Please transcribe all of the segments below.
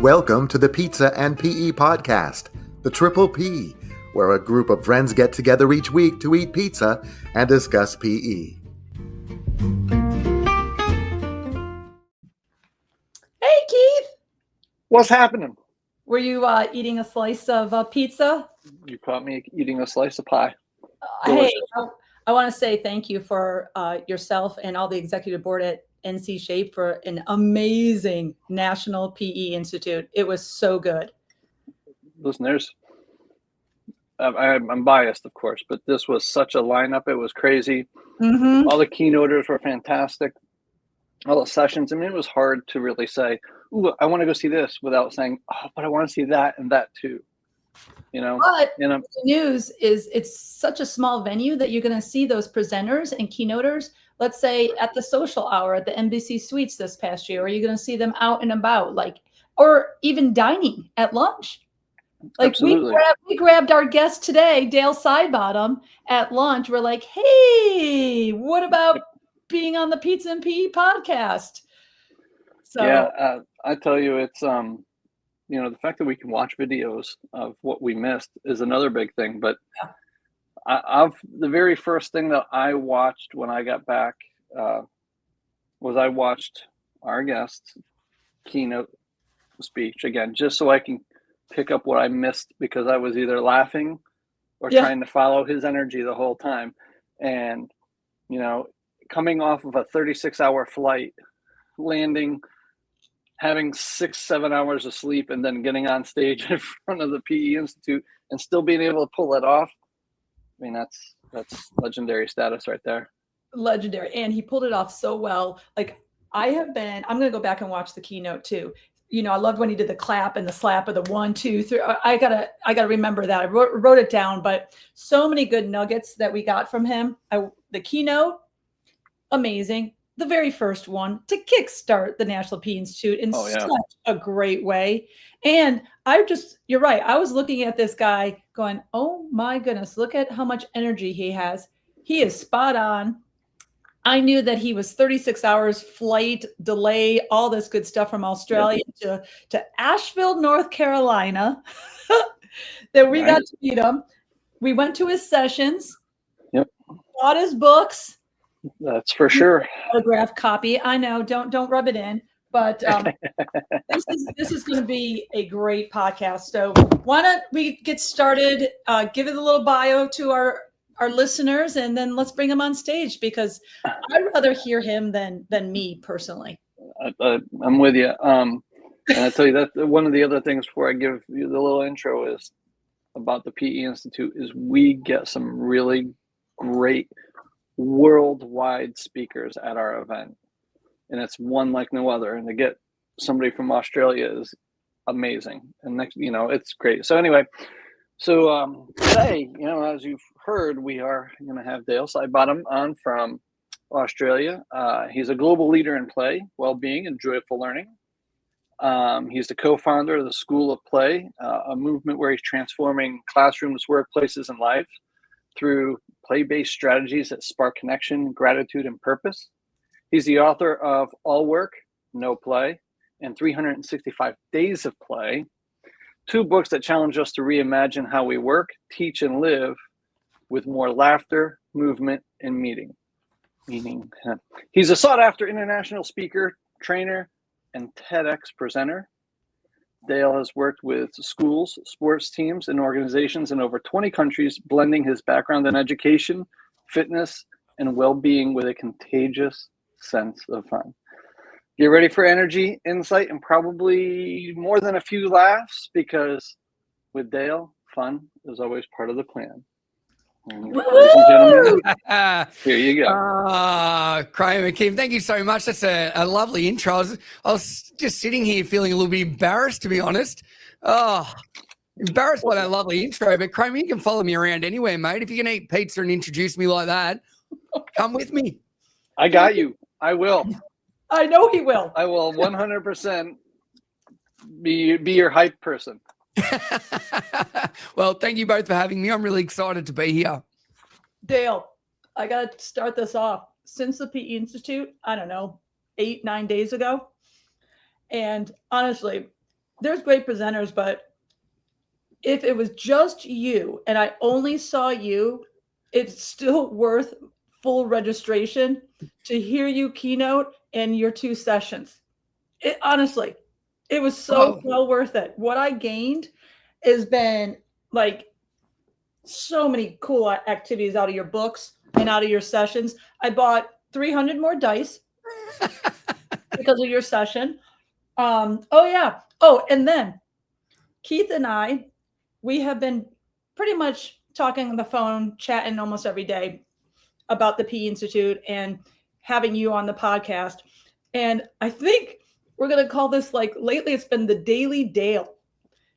Welcome to the Pizza and PE podcast, the Triple P, where a group of friends get together each week to eat pizza and discuss PE. Hey, Keith. What's happening? Were you eating a slice of pizza? You caught me eating a slice of pie. Hey, I want to say thank you for yourself and all the executive board at NC Shape for an amazing National PE Institute. It was so good. Listen, I'm biased, of course, but this was such a lineup. It was crazy. Mm-hmm. All the keynoters were fantastic. All the sessions. I mean, it was hard to really say, "Ooh, I want to go see this," without saying, "Oh, but I want to see that and that too." You know. But the news is it's such a small venue that you're going to see those presenters and keynoters. Let's say at the social hour at the NBC Suites this past year, or you're going to see them out and about, or even dining at lunch. We grabbed our guest today, Dale Sidebottom, at lunch. We're like, hey, what about being on the Pizza and PE podcast? So yeah, I tell you, it's the fact that we can watch videos of what we missed is another big thing. But the very first thing that I watched when I got back was I watched our guest keynote speech again, just so I can pick up what I missed, because I was either laughing or trying to follow his energy the whole time. And, coming off of a 36-hour flight, landing, having 6-7 hours of sleep, and then getting on stage in front of the PE Institute and still being able to pull that off. I mean, that's legendary status right there. Legendary. And he pulled it off so well. I'm going to go back and watch the keynote too. I loved when he did the clap and the slap of the 1, 2, 3. I gotta remember that. I wrote it down, but so many good nuggets that we got from him. The keynote, amazing. The very first one to kickstart the National PE Institute in such a great way. And you're right. I was looking at this guy going, oh my goodness, look at how much energy he has. He is spot on. I knew that he was 36 hours flight delay, all this good stuff from Australia to Asheville, North Carolina, that we got to meet him. We went to his sessions, bought his books. That's for sure. Autographed copy. I know. Don't rub it in. But this is going to be a great podcast. So why don't we get started? Give it a little bio to our listeners, and then let's bring him on stage, because I'd rather hear him than me personally. I'm with you. And I tell you that one of the other things before I give you the little intro is about the PE Institute is we get some really great worldwide speakers at our event, and it's one like no other. And to get somebody from Australia is amazing. And next, it's great. So anyway, today, as you've heard, we are going to have Dale Sidebottom on from Australia. He's a global leader in play, well-being, and joyful learning. He's the co-founder of the School of Play, a movement where he's transforming classrooms, workplaces, and life through play-based strategies that spark connection, gratitude, and purpose. He's the author of All Work, No Play, and 365 Days of Play, 2 books that challenge us to reimagine how we work, teach, and live with more laughter, movement, and meaning. He's a sought-after international speaker, trainer, and TEDx presenter. Dale has worked with schools, sports teams, and organizations in over 20 countries, blending his background in education, fitness, and well-being with a contagious sense of fun. Get ready for energy, insight, and probably more than a few laughs, because with Dale, fun is always part of the plan. Ladies and gentlemen, here you go. Kramer, Kim, thank you so much. That's a lovely intro. I was just sitting here feeling a little bit embarrassed, to be honest. Embarrassed by that lovely intro. But Kramer, you can follow me around anywhere, mate. If you can eat pizza and introduce me like that, come with me. I got you. I will. I know he will. I will 100% be your hype person. Well, thank you both for having me. I'm really excited to be here. Dale, I got to start this off. Since the PE Institute, I don't know, 8-9 days ago. And honestly, there's great presenters, but if it was just you and I only saw you, it's still worth full registration to hear you keynote and your 2 sessions. Honestly, it was so well worth it. What I gained has been like so many cool activities out of your books and out of your sessions. I bought 300 more dice because of your session. And then Keith and I, we have been pretty much talking on the phone, chatting almost every day about the PE Institute and having you on the podcast. And I think we're going to call this, like, lately it's been the Daily Dale.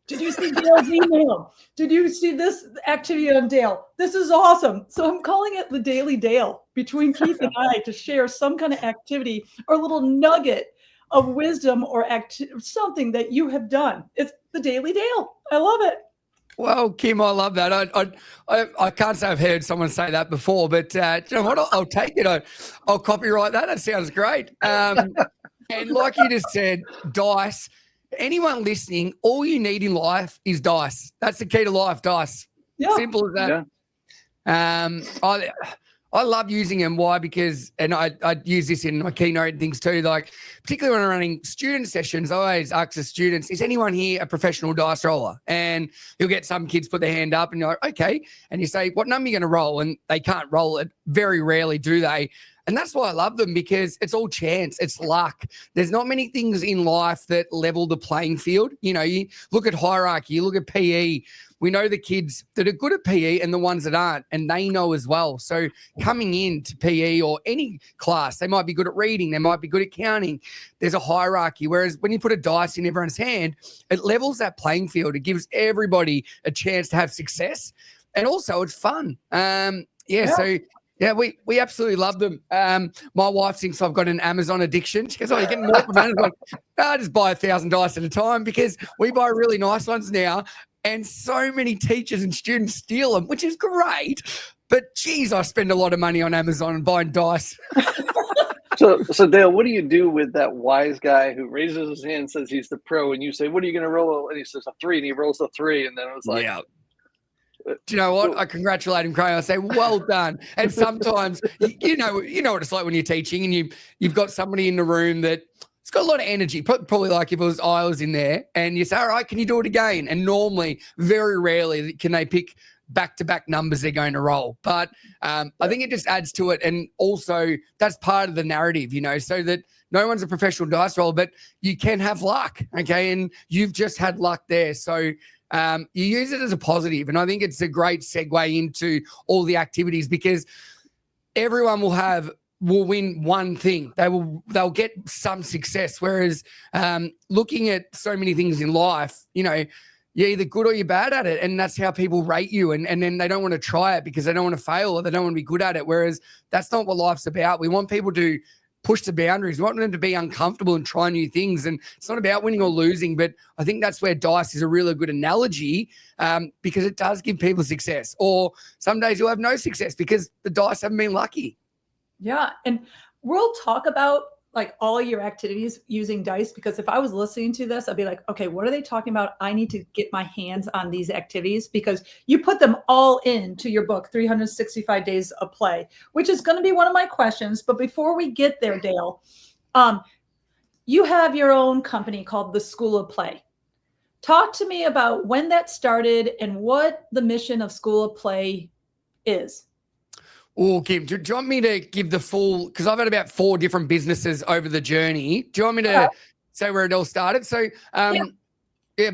Did you see Dale's email? Did you see this activity on Dale? This is awesome. So I'm calling it the Daily Dale between Keith and I to share some kind of activity or a little nugget of wisdom or something that you have done. It's the Daily Dale. I love it. Well, Kim, I love that. I can't say I've heard someone say that before, but you know what? I'll take it. I'll copyright that. That sounds great. And like you just said, dice. Anyone listening, all you need in life is dice. That's the key to life, dice. Yeah. Simple as that. Yeah. I love using them. Why? Because, and I use this in my keynote and things too, like particularly when I'm running student sessions, I always ask the students, is anyone here a professional dice roller? And you'll get some kids put their hand up and you're like, okay. And you say, what number are you going to roll? And they can't roll it. Very rarely do they. And that's why I love them, because it's all chance. It's luck. There's not many things in life that level the playing field. You know, you look at hierarchy, you look at PE. We know the kids that are good at PE and the ones that aren't, and they know as well. So coming into PE or any class, they might be good at reading, they might be good at counting. There's a hierarchy. Whereas when you put a dice in everyone's hand, it levels that playing field. It gives everybody a chance to have success. And also it's fun. So yeah, we absolutely love them. My wife thinks I've got an Amazon addiction. She goes, you're getting more from Amazon. No, I just buy 1,000 dice at a time because we buy really nice ones now. And so many teachers and students steal them, which is great. But, geez, I spend a lot of money on Amazon and buying dice. So Dale, what do you do with that wise guy who raises his hand and says he's the pro, and you say, what are you going to roll? And he says a 3, and he rolls a 3, and then it was like... Yeah. Do you know what? I congratulate him, Craig. I say, well done. And sometimes, you know what it's like when you're teaching and you've got somebody in the room that it's got a lot of energy, probably like if it was I was in there, and you say, all right, can you do it again? And normally, very rarely can they pick back-to-back numbers they're going to roll. But I think it just adds to it. And also that's part of the narrative, you know, so that no one's a professional dice roller, but you can have luck, okay? And you've just had luck there. So you use it as a positive. And I think it's a great segue into all the activities, because everyone will win one thing. They'll get some success. Whereas looking at so many things in life, you know, you're either good or you're bad at it. And that's how people rate you. And then they don't want to try it because they don't want to fail or they don't want to be good at it. Whereas that's not what life's about. We want people to push the boundaries. We want them to be uncomfortable and try new things. And it's not about winning or losing, but I think that's where dice is a really good analogy, because it does give people success. Or some days you'll have no success because the dice haven't been lucky. Yeah. And we'll talk about like all your activities using dice, because if I was listening to this, I'd be like, okay, what are they talking about? I need to get my hands on these activities, because you put them all into your book, 365 Days of Play, which is going to be one of my questions. But before we get there, Dale, you have your own company called the School of Play. Talk to me about when that started and what the mission of School of Play is. Oh, Kim, do you want me to give the full, because I've had about 4 different businesses over the journey. Do you want me to say where it all started? So it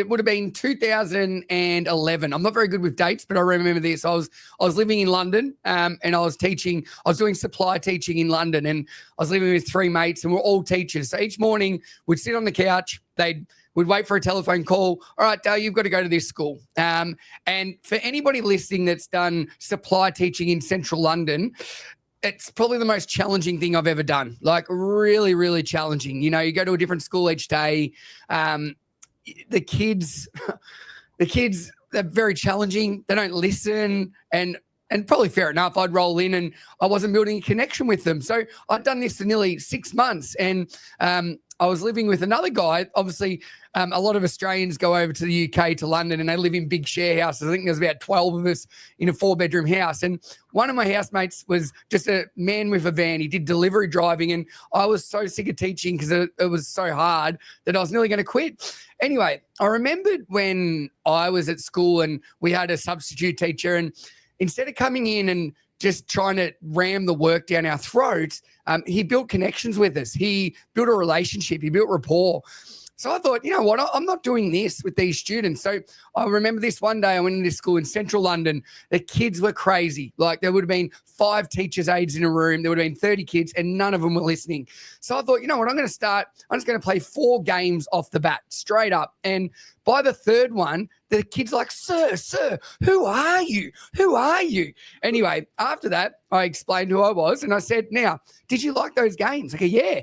would have been 2011. I'm not very good with dates, but I remember this. I was living in London, and I was doing supply teaching in London, and I was living with 3 mates, and we're all teachers. So each morning we'd sit on the couch, we'd wait for a telephone call. All right, Dale, you've got to go to this school. And for anybody listening that's done supply teaching in central London, it's probably the most challenging thing I've ever done. Like really, really challenging. You know, you go to a different school each day. The kids, they're very challenging. They don't listen, and probably fair enough. I'd roll in and I wasn't building a connection with them. So I'd done this for nearly 6 months, and I was living with another guy. Obviously, a lot of Australians go over to the UK, to London, and they live in big share houses. I think there's about 12 of us in a 4-bedroom house. And one of my housemates was just a man with a van. He did delivery driving, and I was so sick of teaching because it was so hard that I was nearly going to quit. Anyway, I remembered when I was at school and we had a substitute teacher, and instead of coming in and just trying to ram the work down our throats, he built connections with us. He built a relationship. He built rapport. So I thought, you know what, I'm not doing this with these students. So I remember this one day I went into school in central London. The kids were crazy. Like there would have been 5 teachers' aides in a room. There would have been 30 kids and none of them were listening. So I thought, you know what, I'm just going to play 4 games off the bat, straight up. And by the 3rd one, the kid's like, sir, who are you? Who are you? Anyway, after that, I explained who I was and I said, now, did you like those games? I go, yeah.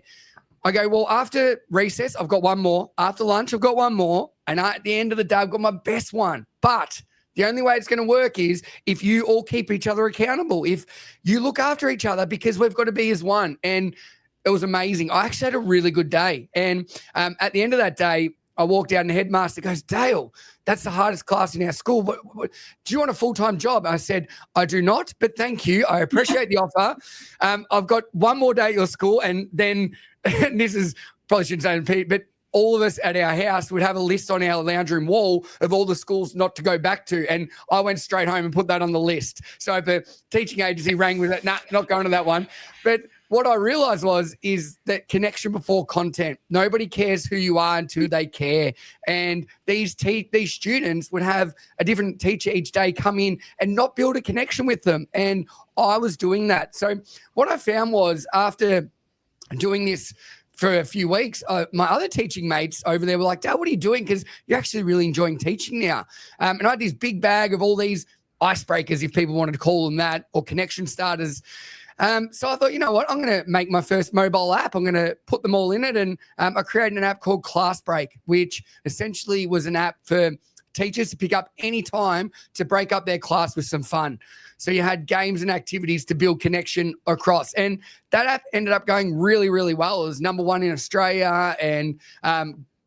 I go, well, after recess, I've got one more. After lunch, I've got one more. And at the end of the day, I've got my best one. But the only way it's going to work is if you all keep each other accountable, if you look after each other, because we've got to be as one. And it was amazing. I actually had a really good day. And at the end of that day, I walked out and the headmaster goes, Dale, that's the hardest class in our school. Do you want a full-time job? I said, I do not, but thank you. I appreciate the offer. I've got one more day at your school, and then and this is probably shouldn't say Pete, but all of us at our house would have a list on our lounge room wall of all the schools not to go back to. And I went straight home and put that on the list. So if a teaching agency rang with it, nah, not going to that one. But what I realized is that connection before content. Nobody cares who you are until they care. And these students would have a different teacher each day come in and not build a connection with them. And I was doing that. So what I found was after doing this for a few weeks, my other teaching mates over there were like, Dad, what are you doing? Because you're actually really enjoying teaching now. And I had this big bag of all these icebreakers, if people wanted to call them that, or connection starters. So I thought, you know what, I'm going to make my first mobile app. I'm going to put them all in it. And I created an app called Class Break, which essentially was an app for teachers to pick up any time to break up their class with some fun. So you had games and activities to build connection across. And that app ended up going really, really well. It was #1 in Australia, and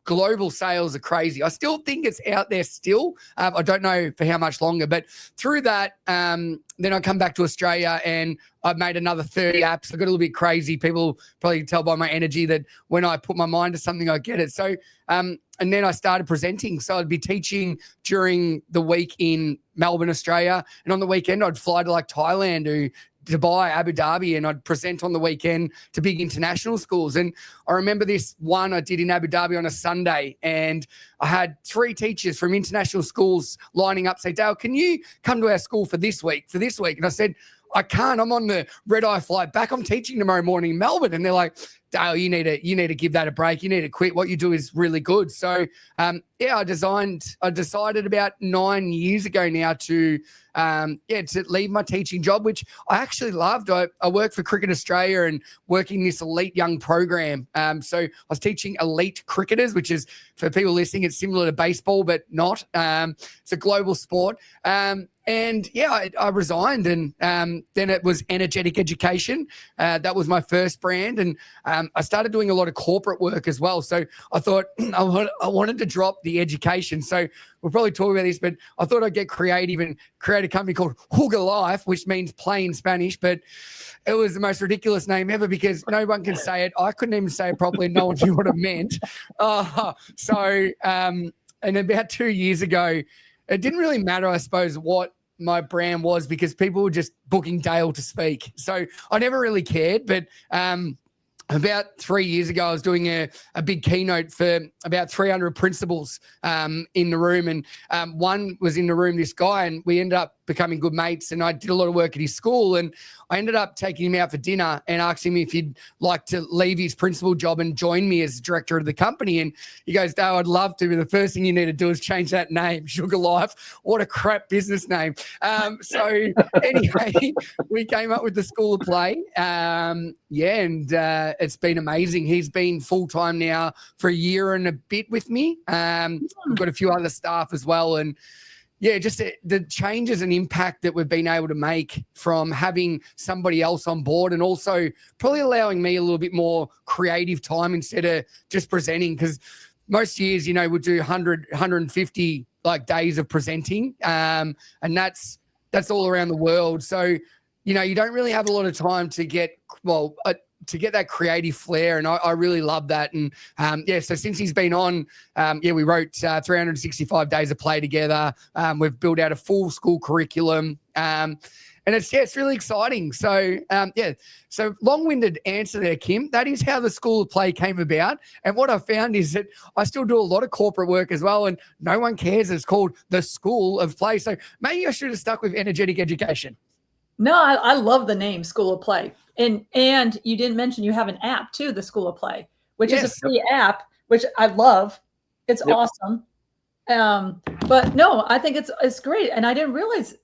global sales are crazy. I still think it's out there still. I don't know for how much longer, but through that, then I come back to Australia and I've made another 30 apps. I got a little bit crazy. People probably can tell by my energy that when I put my mind to something, I get it. So, and then I started presenting. So I'd be teaching during the week in Melbourne, Australia. And on the weekend, I'd fly to like Thailand or Dubai, Abu Dhabi, and I'd present on the weekend to big international schools. And I remember this one I did in Abu Dhabi on a Sunday, and I had 3 teachers from international schools lining up, say, Dale, can you come to our school for this week? And I said, I can't. I'm on the red-eye flight back. I'm teaching tomorrow morning in Melbourne. And they're like, Dale, you need to give that a break. You need to quit. What you do is really good. So, I decided about 9 years ago now to leave my teaching job, which I actually loved. I worked for Cricket Australia and working this elite young program. So I was teaching elite cricketers, which is, for people listening, it's similar to baseball, but not. It's a global sport. I resigned, and then it was Energetic Education. That was my first brand, and I started doing a lot of corporate work as well. So I thought I wanted to drop the education. So we'll probably talk about this, but I thought I'd get creative and create a company called Hooga Life, which means play in Spanish, but it was the most ridiculous name ever because no one can say it. I couldn't even say it properly, and no one knew what it meant. And about 2 years ago, it didn't really matter, I suppose, what my brand was, because people were just booking Dale to speak. So I never really cared. But about 3 years ago, I was doing a big keynote for about 300 principals in the room. And one was in the room, this guy, and we ended up becoming good mates. And I did a lot of work at his school. And I ended up taking him out for dinner and asking him if he'd like to leave his principal job and join me as director of the company. And he goes, Dale, I'd love to, but the first thing you need to do is change that name, Sugar Life. What a crap business name. So anyway, we came up with the School of Play. It's been amazing. He's been full-time now for a year and a bit with me. We've got a few other staff as well. And yeah, just the changes and impact that we've been able to make from having somebody else on board, and also probably allowing me a little bit more creative time instead of just presenting. Because most years, we'll do 100, 150 like days of presenting. And that's all around the world. So, you don't really have a lot of time to get, to get that creative flair. And I really love that. And so since he's been on, we wrote 365 days of play together. We've built out a full school curriculum. And it's really exciting. So, so long-winded answer there, Kim. That is how the School of Play came about. And what I found is that I still do a lot of corporate work as well, and no one cares. It's called the School of Play. So maybe I should have stuck with Energetic Education. No, I love the name School of Play. And you didn't mention you have an app too, the School of Play, which is a free app, which I love. It's awesome. But no, I think it's great. And I didn't realize,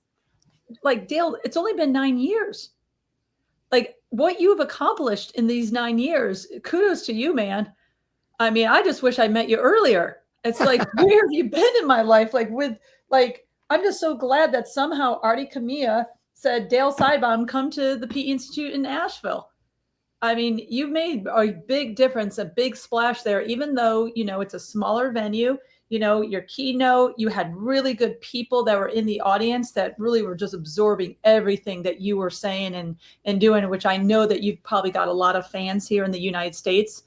like, Dale, it's only been 9 years. Like, what you've accomplished in these 9 years, kudos to you, man. I mean, I just wish I met you earlier. It's like, where have you been in my life? I'm just so glad that somehow Artie Camilla said, Dale Sidebottom, come to the PE Institute in Asheville. I mean, you've made a big difference, a big splash there, even though, it's a smaller venue. Your keynote, you had really good people that were in the audience that really were just absorbing everything that you were saying and doing, which I know that you've probably got a lot of fans here in the United States.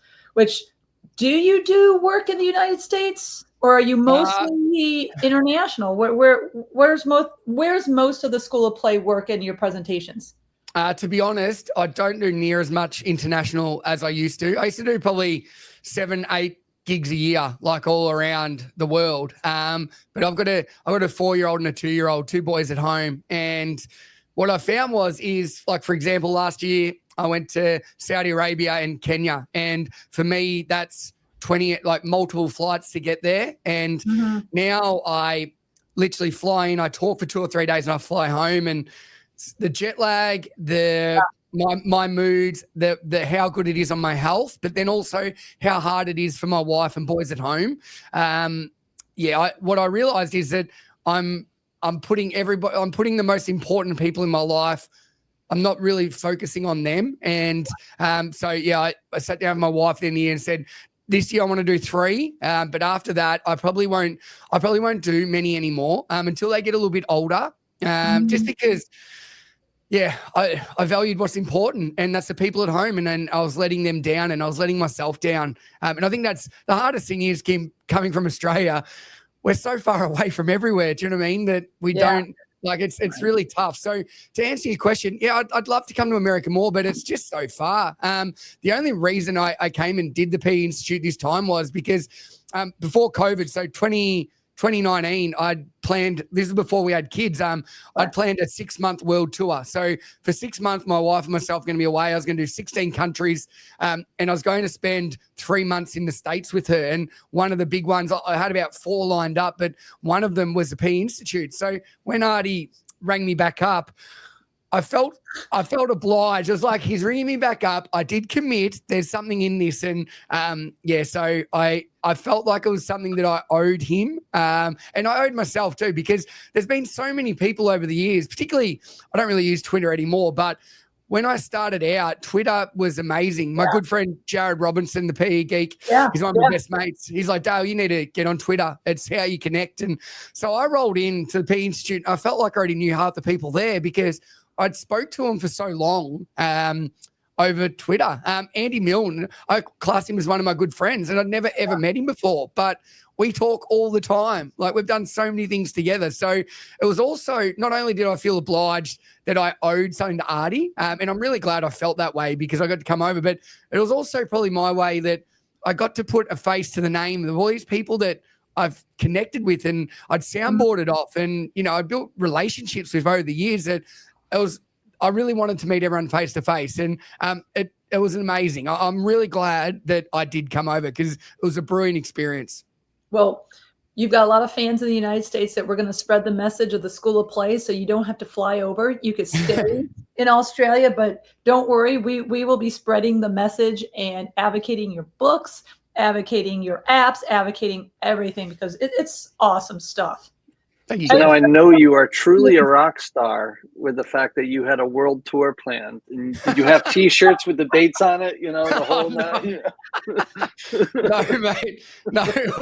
Do you do work in the United States, or are you mostly international? Where's most of the School of Play work in your presentations? To be honest, I don't do near as much international as I used to. I used to do probably 7, 8 gigs a year, like all around the world. But I've got a 4-year-old and a 2-year-old, 2 boys at home. And what I found is, like, for example, last year I went to Saudi Arabia and Kenya. And for me, that's 20, like, multiple flights to get there. And now I literally fly in, I talk for 2 or 3 days, and I fly home. And the jet lag, my moods, the how good it is on my health, but then also how hard it is for my wife and boys at home. What I realized is that I'm putting the most important people in my life. I'm not really focusing on them. And I sat down with my wife in the year and said, this year I want to do 3, but after that I probably won't do many anymore until they get a little bit older. Just because I valued what's important, and that's the people at home, and then I was letting them down, and I was letting myself down. And I think that's the hardest thing is, Kim, coming from Australia, we're so far away from everywhere. Do you know what I mean? That we don't, like, it's really tough. So to answer your question, I'd love to come to America more, but it's just so far. The only reason I came and did the PE Institute this time was because before COVID, so 2019, I'd planned, this is before we had kids, I'd planned a 6-month world tour. So for 6 months, my wife and myself were going to be away. I was going to do 16 countries, and I was going to spend 3 months in the States with her. And one of the big ones, I had about 4 lined up, but one of them was the PE Institute. So when Artie rang me back up, I felt obliged. It was like, he's ringing me back up. I did commit. There's something in this. And so I felt like it was something that I owed him. And I owed myself too, because there's been so many people over the years, particularly, I don't really use Twitter anymore, but when I started out, Twitter was amazing. My good friend, Jared Robinson, the PE geek, he's one of my best mates. He's like, Dale, you need to get on Twitter. It's how you connect. And so I rolled into the PE Institute. I felt like I already knew half the people there because I'd spoke to him for so long over Twitter. Andy Milne, I class him as one of my good friends, and I'd never, ever met him before, but we talk all the time. Like, we've done so many things together. So it was also, not only did I feel obliged that I owed something to Artie, and I'm really glad I felt that way because I got to come over, but it was also probably my way that I got to put a face to the name of all these people that I've connected with, and I'd soundboarded off, and, I built relationships with over the years that I really wanted to meet everyone face to face, and it was amazing. I'm really glad that I did come over because it was a brilliant experience. Well, you've got a lot of fans in the United States that we're going to spread the message of the School of Play, so you don't have to fly over. You could stay in Australia, but don't worry. We will be spreading the message and advocating your books, advocating your apps, advocating everything, because it's awesome stuff. Thank you. So now I know you are truly a rock star with the fact that you had a world tour planned. And did you have T-shirts with the dates on it? You know, the whole night. No, mate. No, it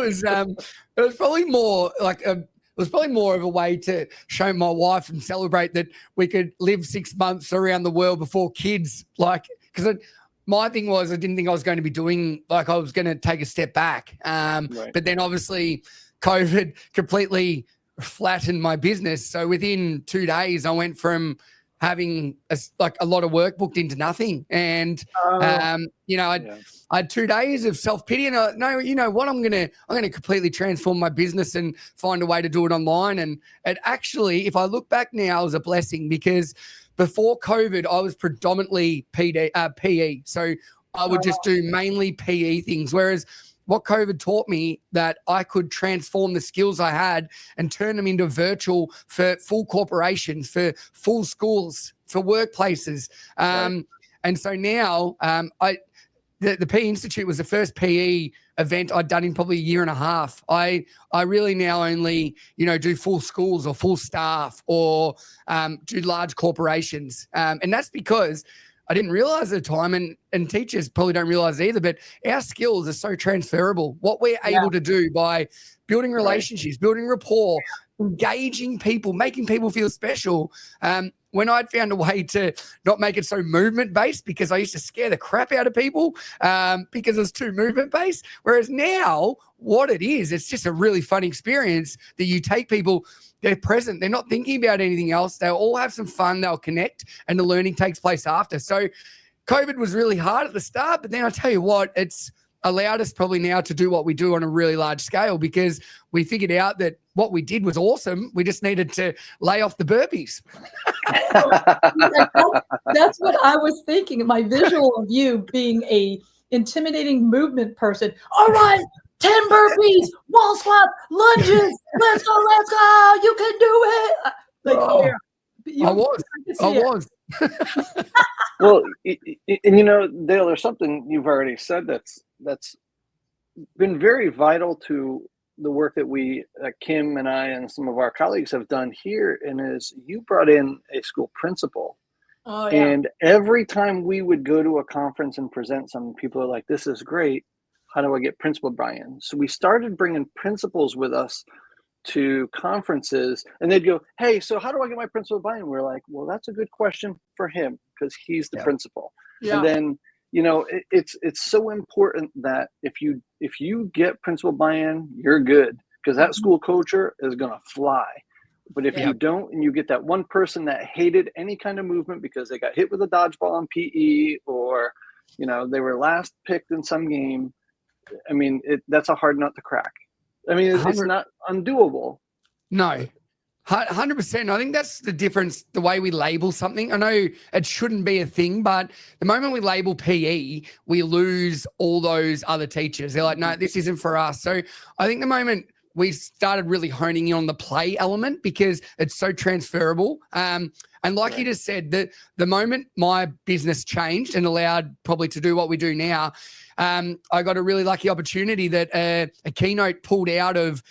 was probably more like it was probably more of a way to show my wife and celebrate that we could live 6 months around the world before kids. Like, because my thing was I didn't think I was going to be doing, like, I was going to take a step back. Right. But then obviously COVID completely flattened my business. So within 2 days, I went from having a lot of work booked into nothing. And, you know, I had 2 days of self-pity, and no, you know what, I'm gonna completely transform my business and find a way to do it online. And it actually, if I look back now, was a blessing, because before COVID, I was predominantly PE. So I would just do mainly PE things. Whereas what COVID taught me, that I could transform the skills I had and turn them into virtual for full corporations, for full schools, for workplaces. Right. And so now the PE Institute was the first PE event I'd done in probably a year and a half. I really now only, you know, do full schools or full staff or do large corporations. And that's because I didn't realize at the time, and teachers probably don't realize either, but our skills are so transferable. What we're able to do by building relationships, building rapport, engaging people, making people feel special. When I'd found a way to not make it so movement-based, because I used to scare the crap out of people because it was too movement-based. Whereas now, what it is, it's just a really fun experience that you take people, they're present, they're not thinking about anything else. They'll all have some fun, they'll connect, and the learning takes place after. So COVID was really hard at the start, but then I tell you what, it's allowed us probably now to do what we do on a really large scale, because we figured out that what we did was awesome. We just needed to lay off the burpees. That's what I was thinking. My visual of you being a intimidating movement person. All right, 10 burpees, wall squat, lunges. Let's go. You can do it. I was. Well, and you know, Dale, there's something you've already said that's been very vital to the work that we, Kim and I and some of our colleagues have done here, and is you brought in a school principal. Oh, yeah. And every time we would go to a conference and present something, people are like, this is great. How do I get principal buy-in? So we started bringing principals with us to conferences, and they'd go, hey, so how do I get my principal buy-in? We're like, well, that's a good question for him, because he's the principal. Yeah. And then, you know, it's so important that if you get principal buy-in, you're good, because that school culture is going to fly. But if you don't, and you get that one person that hated any kind of movement because they got hit with a dodgeball in PE, or, you know, they were last picked in some game, I mean, that's a hard nut to crack. I mean, it's not undoable. No, 100%. I think that's the difference, the way we label something. I know it shouldn't be a thing, but the moment we label PE, we lose all those other teachers. They're like, no, this isn't for us. So I think the moment we started really honing in on the play element, because it's so transferable. And like you just said, the moment my business changed and allowed probably to do what we do now, I got a really lucky opportunity that a keynote pulled out of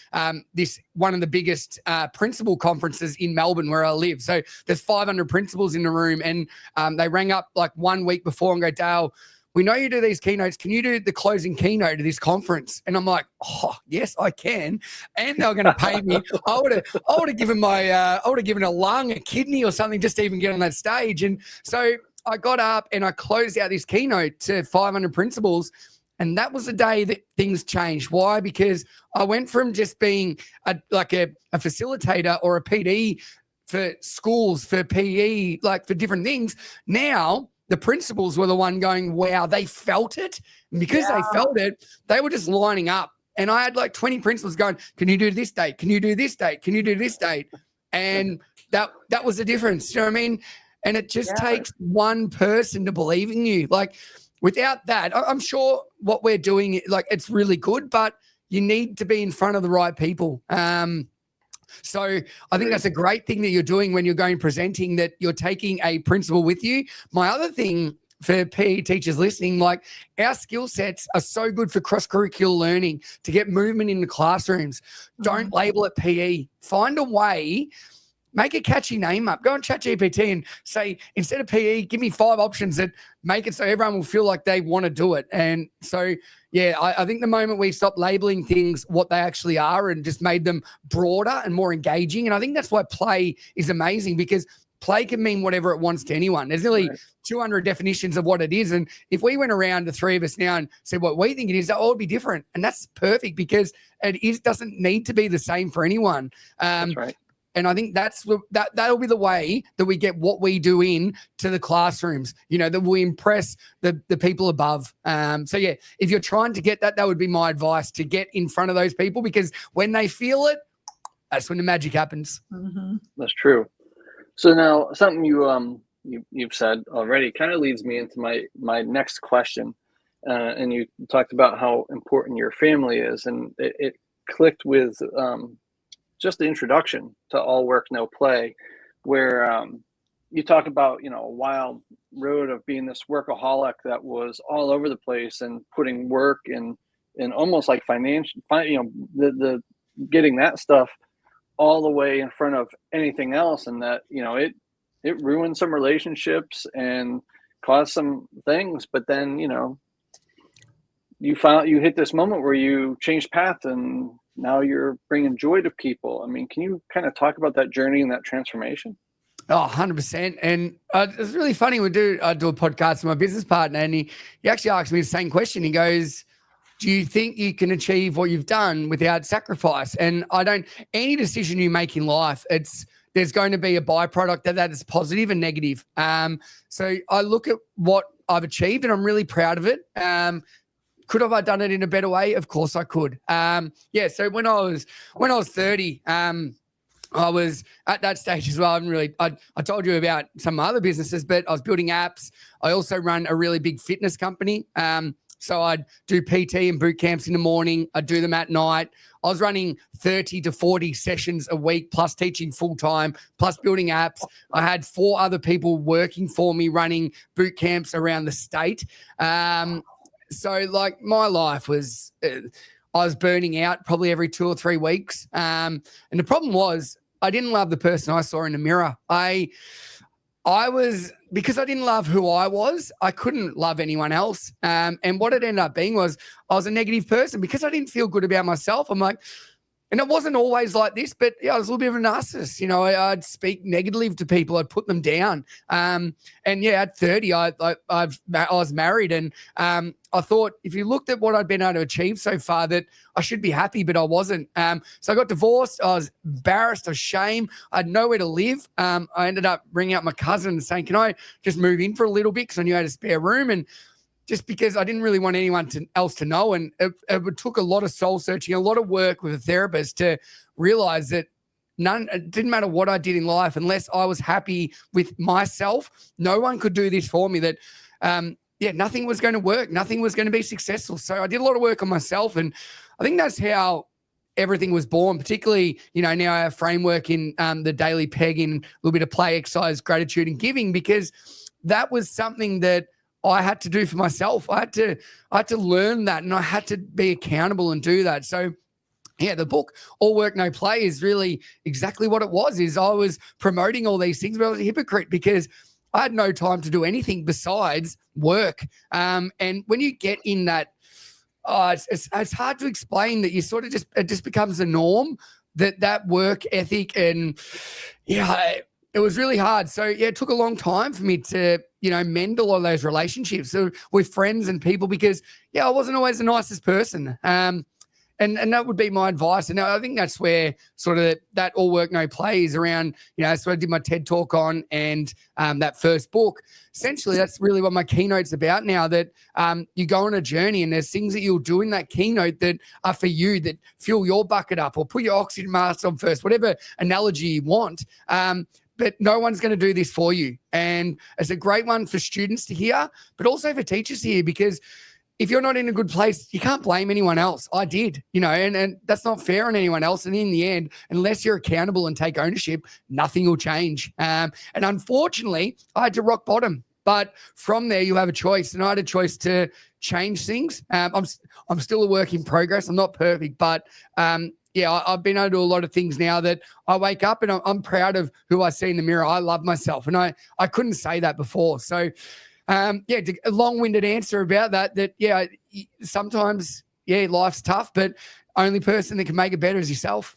this one of the biggest principal conferences in Melbourne, where I live. So there's 500 principals in the room, and they rang up like 1 week before and go, Dale, we know you do these keynotes. Can you do the closing keynote of this conference? And I'm like, oh, yes, I can. And they were going to pay me. I would have given a lung, a kidney or something just to even get on that stage. And so I got up and I closed out this keynote to 500 principals. And that was the day that things changed. Why? Because I went from just being a facilitator or a PD for schools, for PE, like for different things. Now, the principals were the one going, wow, they felt it. And because they felt it, they were just lining up. And I had like 20 principals going, can you do this date? Can you do this date? Can you do this date? And that was the difference. You know what I mean? And it just takes one person to believe in you. Like, without that, I'm sure what we're doing, like, it's really good, but you need to be in front of the right people. So I think that's a great thing that you're doing when you're going presenting, that you're taking a principal with you. My other thing for PE teachers listening, like our skill sets are so good for cross-curricular learning to get movement in the classrooms. Don't label it PE. Find a way. Make a catchy name up. Go on ChatGPT and say, instead of PE, give me 5 options that make it so everyone will feel like they want to do it. And so, yeah, I think the moment we stop labeling things what they actually are and just made them broader and more engaging, and I think that's why play is amazing, because play can mean whatever it wants to anyone. There's nearly 200 definitions of what it is. And if we went around, the 3 of us now, and said what we think it is, that all would be different. And that's perfect, because it doesn't need to be the same for anyone. That's right. And I think that'll be the way that we get what we do in to the classrooms, that we impress the people above. So, yeah, if you're trying to get that would be my advice, to get in front of those people, because when they feel it, that's when the magic happens. Mm-hmm. That's true. So now something you've said already kind of leads me into my next question. And you talked about how important your family is, and it clicked with just the introduction to All Work No Play, where you talk about a wild road of being this workaholic that was all over the place and putting work and almost like the getting that stuff all the way in front of anything else, and that it ruined some relationships and caused some things. But then you hit this moment where you changed path, and now you're bringing joy to people. I mean, can you kind of talk about that journey and that transformation? Oh, 100%. And it's really funny. I do a podcast with my business partner, and he actually asked me the same question. He goes, do you think you can achieve what you've done without sacrifice? And any decision you make in life, there's going to be a byproduct of that is positive and negative. So I look at what I've achieved, and I'm really proud of it. Could have I done it in a better way? Of course I could. So when I was 30, I was at that stage as well. I told you about some other businesses, but I was building apps. I also run a really big fitness company. So I'd do PT and boot camps in the morning. I'd do them at night. I was running 30 to 40 sessions a week, plus teaching full time, plus building apps. I had 4 other people working for me running boot camps around the state. So like my life was, I was burning out probably every 2 or 3 weeks. And the problem was I didn't love the person I saw in the mirror. Because I didn't love who I was, I couldn't love anyone else. And what it ended up being was I was a negative person because I didn't feel good about myself. I'm like, and it wasn't always like this, but I was a little bit of a narcissist. I'd speak negatively to people. I'd put them down. At 30, I was married, and I thought if you looked at what I'd been able to achieve so far, that I should be happy, but I wasn't. So I got divorced. I was embarrassed. I was ashamed. I had nowhere to live. I ended up ringing up my cousin and saying, can I just move in for a little bit, because I knew I had a spare room, and just because I didn't really want anyone else to know. And it took a lot of soul searching, a lot of work with a therapist to realize that it didn't matter what I did in life, unless I was happy with myself, no one could do this for me. That, nothing was going to work. Nothing was going to be successful. So I did a lot of work on myself. And I think that's how everything was born, particularly, now I have framework in the daily peg, in a little bit of play, exercise, gratitude, and giving, because that was something that I had to do for myself. I had to learn that, and I had to be accountable and do that. So the book All Work No Play is really exactly what it was. Is I was promoting all these things, but I was a hypocrite because I had no time to do anything besides work. And when you get in that, it's hard to explain that. You sort of it just becomes a norm, that work ethic, and it was really hard. So it took a long time for me to, mend a lot of those relationships with friends and people, because I wasn't always the nicest person. And that would be my advice. And I think that's where sort of that All Work No Play is around. That's what I did my TED Talk on, and that first book. Essentially, that's really what my keynote's about now, that you go on a journey, and there's things that you'll do in that keynote that are for you, that fill your bucket up, or put your oxygen mask on first, whatever analogy you want. But no one's going to do this for you. And it's a great one for students to hear, but also for teachers to hear, because if you're not in a good place, you can't blame anyone else. I did, and that's not fair on anyone else. And in the end, unless you're accountable and take ownership, nothing will change. And unfortunately, I had to rock bottom. But from there, you have a choice, and I had a choice to change things. I'm still a work in progress. I'm not perfect, but I've been able to do a lot of things now that I wake up and I'm proud of who I see in the mirror. I love myself, and I couldn't say that before. So, a long-winded answer about that. Sometimes life's tough, but only person that can make it better is yourself.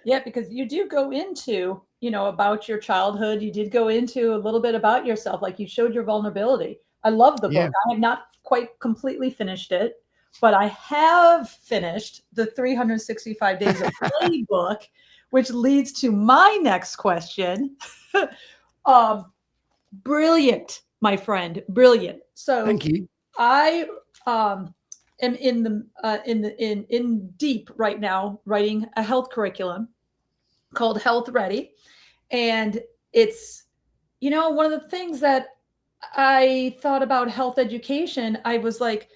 Yeah, because you do go into, about your childhood. You did go into a little bit about yourself. Like you showed your vulnerability. I love the book. I have not quite completely finished it, but I have finished the 365 Days of Play book, which leads to my next question. Brilliant, my friend. Brilliant. So thank you. I am in deep right now writing a health curriculum called Health Ready. And it's, one of the things that I thought about health education, I was like,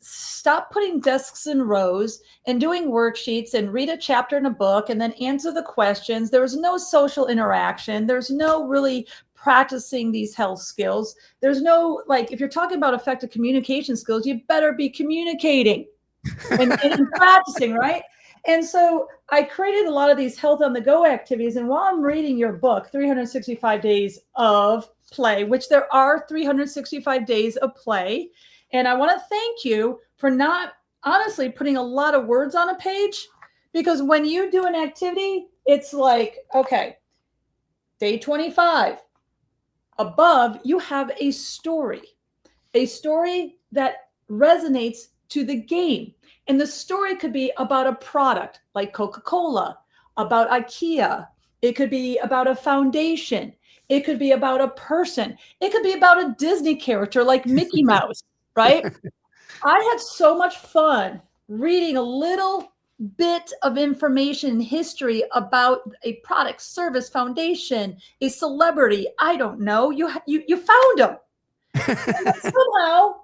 stop putting desks in rows and doing worksheets and read a chapter in a book and then answer the questions. There was no social interaction. There's no really practicing these health skills. There's no, if you're talking about effective communication skills, you better be communicating and practicing, right? And so I created a lot of these health on the go activities. And while I'm reading your book, 365 Days of Play, which there are 365 days of play. And I want to thank you for not honestly putting a lot of words on a page, because when you do an activity, it's like, okay, day 25 above, you have a story that resonates to the game. And the story could be about a product like Coca-Cola, about IKEA. It could be about a foundation. It could be about a person. It could be about a Disney character like Mickey Mouse, right? I had so much fun reading a little bit of information and history about a product, service, foundation, a celebrity. I don't know. You found them. And somehow,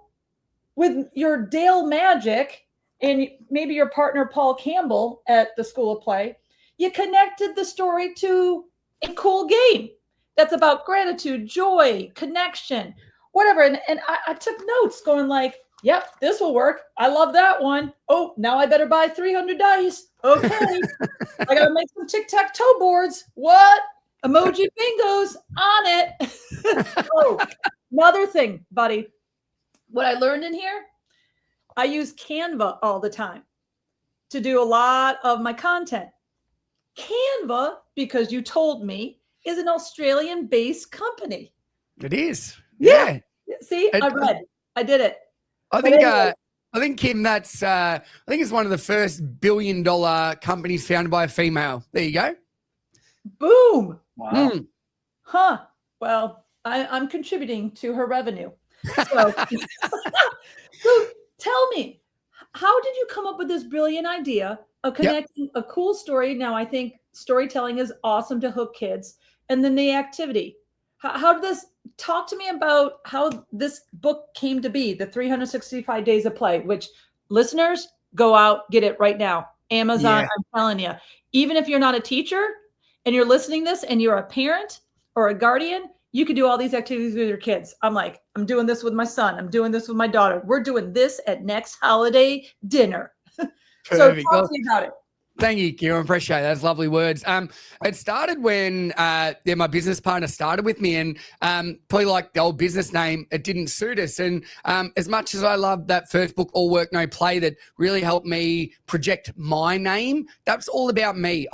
with your Dale magic and maybe your partner Paul Campbell at the School of Play, you connected the story to a cool game that's about gratitude, joy, connection, whatever. And I took notes going like, yep, this will work. I love that one. Oh, now I better buy 300 dice. Okay. I got to make some tic-tac-toe boards. What? Emoji bingos on it. Oh, another thing, buddy. What I learned in here, I use Canva all the time to do a lot of my content. Canva, because you told me, is an Australian-based company. It is. Yeah. See, I did it. I think Kim, that's I think it's one of the first $1 billion companies founded by a female. There you go. Boom. Wow. Huh. Well, I'm contributing to her revenue. So, so tell me, how did you come up with this brilliant idea of connecting a cool story? Now, I think storytelling is awesome to hook kids. And then the activity. How did this, talk to me about how this book came to be, the 365 Days of Play, which listeners, go out, get it right now. Amazon, yeah. I'm telling you, even if you're not a teacher and you're listening to this and you're a parent or a guardian, you can do all these activities with your kids. I'm doing this with my son. I'm doing this with my daughter. We're doing this at next holiday dinner. So talk to me about it. Thank you, Kieran. Appreciate that. That's lovely words. It started when my business partner started with me, and probably like the old business name, it didn't suit us. And as much as I love that first book, All Work, No Play, that really helped me project my name, that's all about me.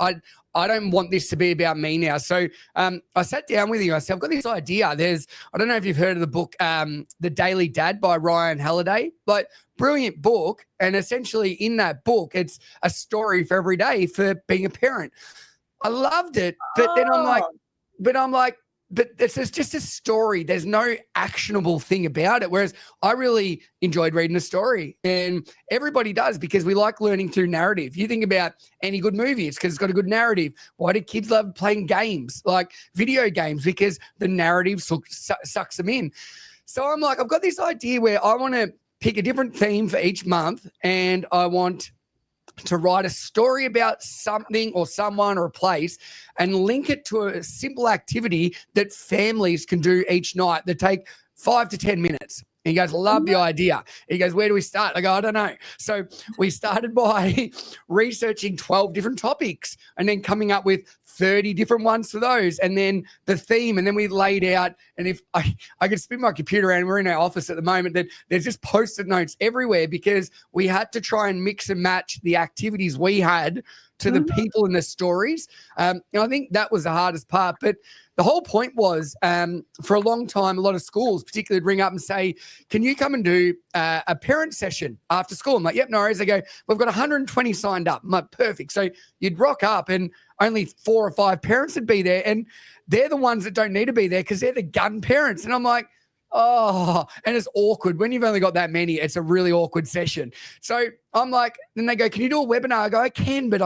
I don't want this to be about me now. So I sat down with you. I said, I've got this idea. I don't know if you've heard of the book, The Daily Dad by Ryan Halliday, but brilliant book. And essentially in that book, it's a story for every day for being a parent. I loved it. But then I'm like, but it's just a story. There's no actionable thing about it. Whereas I really enjoyed reading a story, and everybody does, because we like learning through narrative. You think about any good movie, it's because it's got a good narrative. Why do kids love playing games, like video games? Because the narrative sucks them in. So I'm like, I've got this idea where I want to pick a different theme for each month, and I want to write a story about something or someone or a place and link it to a simple activity that families can do each night that take 5 to 10 minutes. And he goes, love the idea. He goes, where do we start? I go, I don't know. So we started by researching 12 different topics and then coming up with 30 different ones for those. And then the theme. And then we laid out, and if I could spin my computer around, we're in our office at the moment, that there's just Post-it notes everywhere because we had to try and mix and match the activities we had to the people and the stories. I think that was the hardest part. But the whole point was, for a long time, a lot of schools particularly would ring up and say, can you come and do a parent session after school? I'm like, yep, no worries. They go, we've got 120 signed up. I'm like, perfect. So you'd rock up and only 4 or 5 parents would be there. And they're the ones that don't need to be there because they're the gun parents. And I'm like, oh, and it's awkward. When you've only got that many, it's a really awkward session. So I'm like, then they go, can you do a webinar? I go, I can, but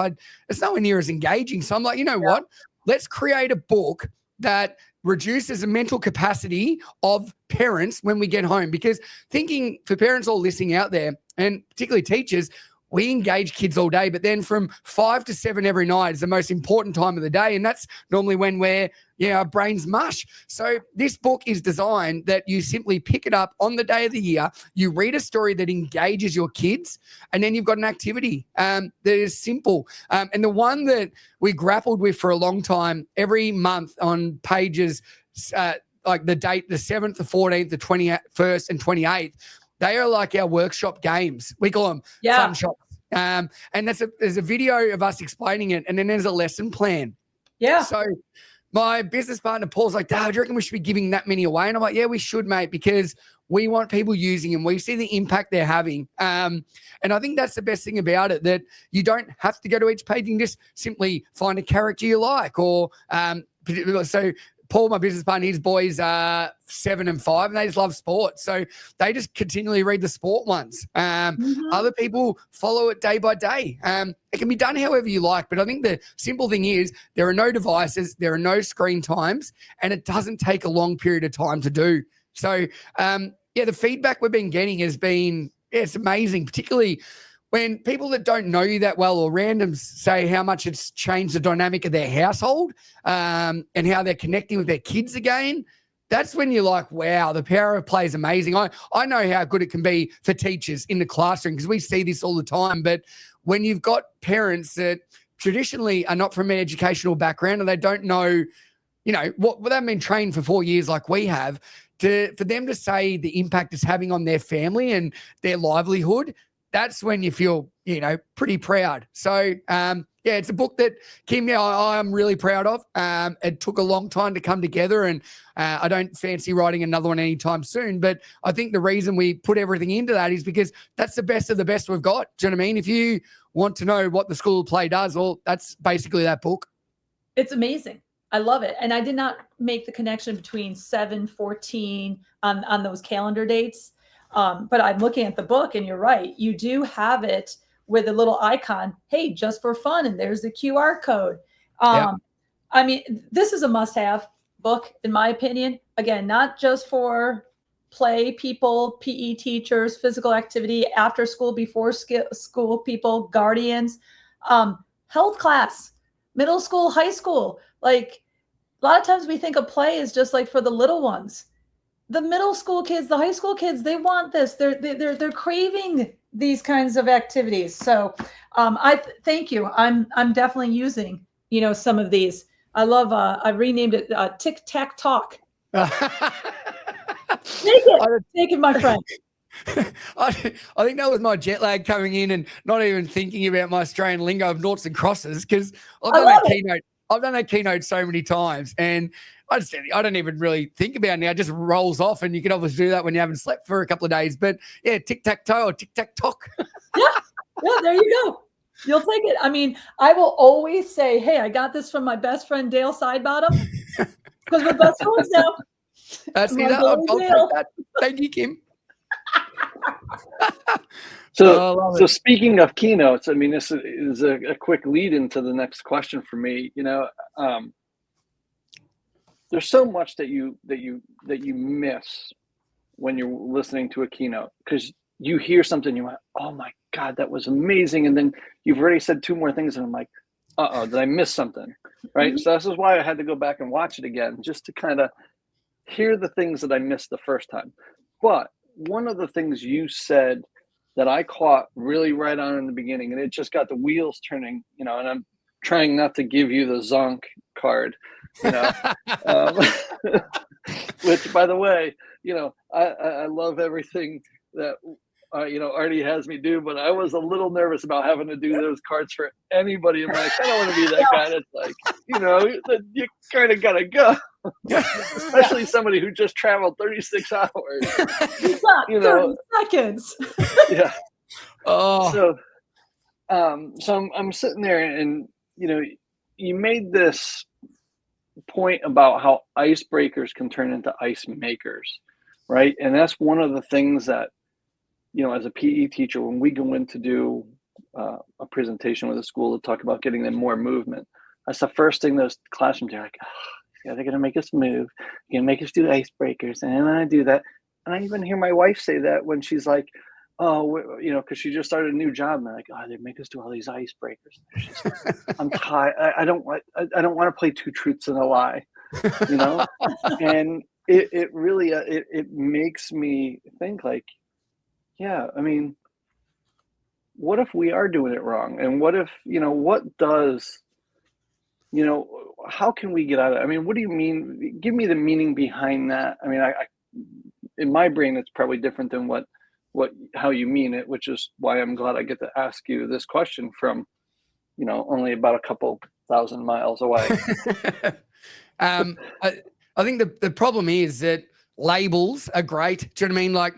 it's nowhere near as engaging. So I'm like, you know what? Let's create a book that reduces the mental capacity of parents when we get home. Because thinking for parents all listening out there, and particularly teachers, we engage kids all day, but then from 5 to 7 every night is the most important time of the day. And that's normally when our brains mush. So this book is designed that you simply pick it up on the day of the year, you read a story that engages your kids, and then you've got an activity that is simple. And the one that we grappled with for a long time, every month on pages like the date, the 7th, the 14th, the 21st and 28th, they are like our workshop games. We call them fun shops. And there's a video of us explaining it, and then there's a lesson plan. Yeah. So my business partner, Paul's like, Dale, do you reckon we should be giving that many away? And I'm like, yeah, we should, mate, because we want people using them. We see the impact they're having. And I think that's the best thing about it, that you don't have to go to each page. You can just simply find a character you like. Or so Paul, my business partner, his boys are 7 and 5, and they just love sports. So they just continually read the sport ones. Other people follow it day by day. It can be done however you like, but I think the simple thing is there are no devices, there are no screen times, and it doesn't take a long period of time to do. So, the feedback we've been getting has been, it's amazing, particularly when people that don't know you that well or randoms say how much it's changed the dynamic of their household and how they're connecting with their kids again. That's when you're like, wow, the power of play is amazing. I know how good it can be for teachers in the classroom because we see this all the time. But when you've got parents that traditionally are not from an educational background and they don't know, what they've been trained for 4 years like we have, for them to say the impact it's having on their family and their livelihood, that's when you feel, pretty proud. So, it's a book that, Kim, I'm really proud of. It took a long time to come together, and I don't fancy writing another one anytime soon. But I think the reason we put everything into that is because that's the best of the best we've got. Do you know what I mean? If you want to know what the School of Play does, well, that's basically that book. It's amazing. I love it. And I did not make the connection between 7/14 on those calendar dates. But I'm looking at the book, and you're right. You do have it with a little icon, hey, just for fun. And there's the QR code. I mean, this is a must-have book, in my opinion. Again, not just for play people, PE teachers, physical activity, after school, before school people, guardians, health class, middle school, high school. Like, a lot of times we think of play is just like for the little ones. The middle school kids, the high school kids, they want this. They're craving these kinds of activities. So I thank you. I'm definitely using, some of these. I love, I renamed it Tic Tac Talk. Take it, my friend. I think that was my jet lag coming in and not even thinking about my Australian lingo of noughts and crosses, because I've done that keynote so many times, and I don't even really think about it now. It just rolls off, and you can obviously do that when you haven't slept for a couple of days. But yeah, tic-tac-toe or tic-tac-tock. Yeah, there you go. You'll take it. I mean, I will always say, hey, I got this from my best friend, Dale Sidebottom, because we're best friends now. That's it. I'll take that. Thank you, Kim. So speaking of keynotes, I mean, this is a quick lead into the next question for me. There's so much that you miss when you're listening to a keynote, because you hear something, you went, oh my God, that was amazing. And then you've already said 2 more things. And I'm like, did I miss something? Right. Mhm. So this is why I had to go back and watch it again, just to kind of hear the things that I missed the first time. But one of the things you said that I caught really right on in the beginning, and it just got the wheels turning, and I'm trying not to give you the zonk card, um, which, by the way, I love everything that Artie has me do, but I was a little nervous about having to do those cards for anybody. I'm like, I don't want to be that guy that's like, you kind of gotta go, especially somebody who just traveled 36 hours. You got 30 seconds. Yeah. Oh, So I'm sitting there, and you made this point about how icebreakers can turn into ice makers, right? And that's one of the things that, as a PE teacher, when we go in to do a presentation with a school to talk about getting them more movement, that's the first thing those classrooms are like, they're going to make us move, they're going to make us do icebreakers. And then I do that. And I even hear my wife say that when she's like, because she just started a new job, and they're like, they make us do all these icebreakers. I'm tired. I don't want to play 2 truths and a lie, and it really it makes me think, like, yeah, I mean, what if we are doing it wrong? And what if, how can we get out of it? I mean, what do you mean? Give me the meaning behind that. I mean, I in my brain, it's probably different than how you mean it, which is why I'm glad I get to ask you this question from, only about a couple thousand miles away. I think the problem is that labels are great. Do you know what I mean? Like,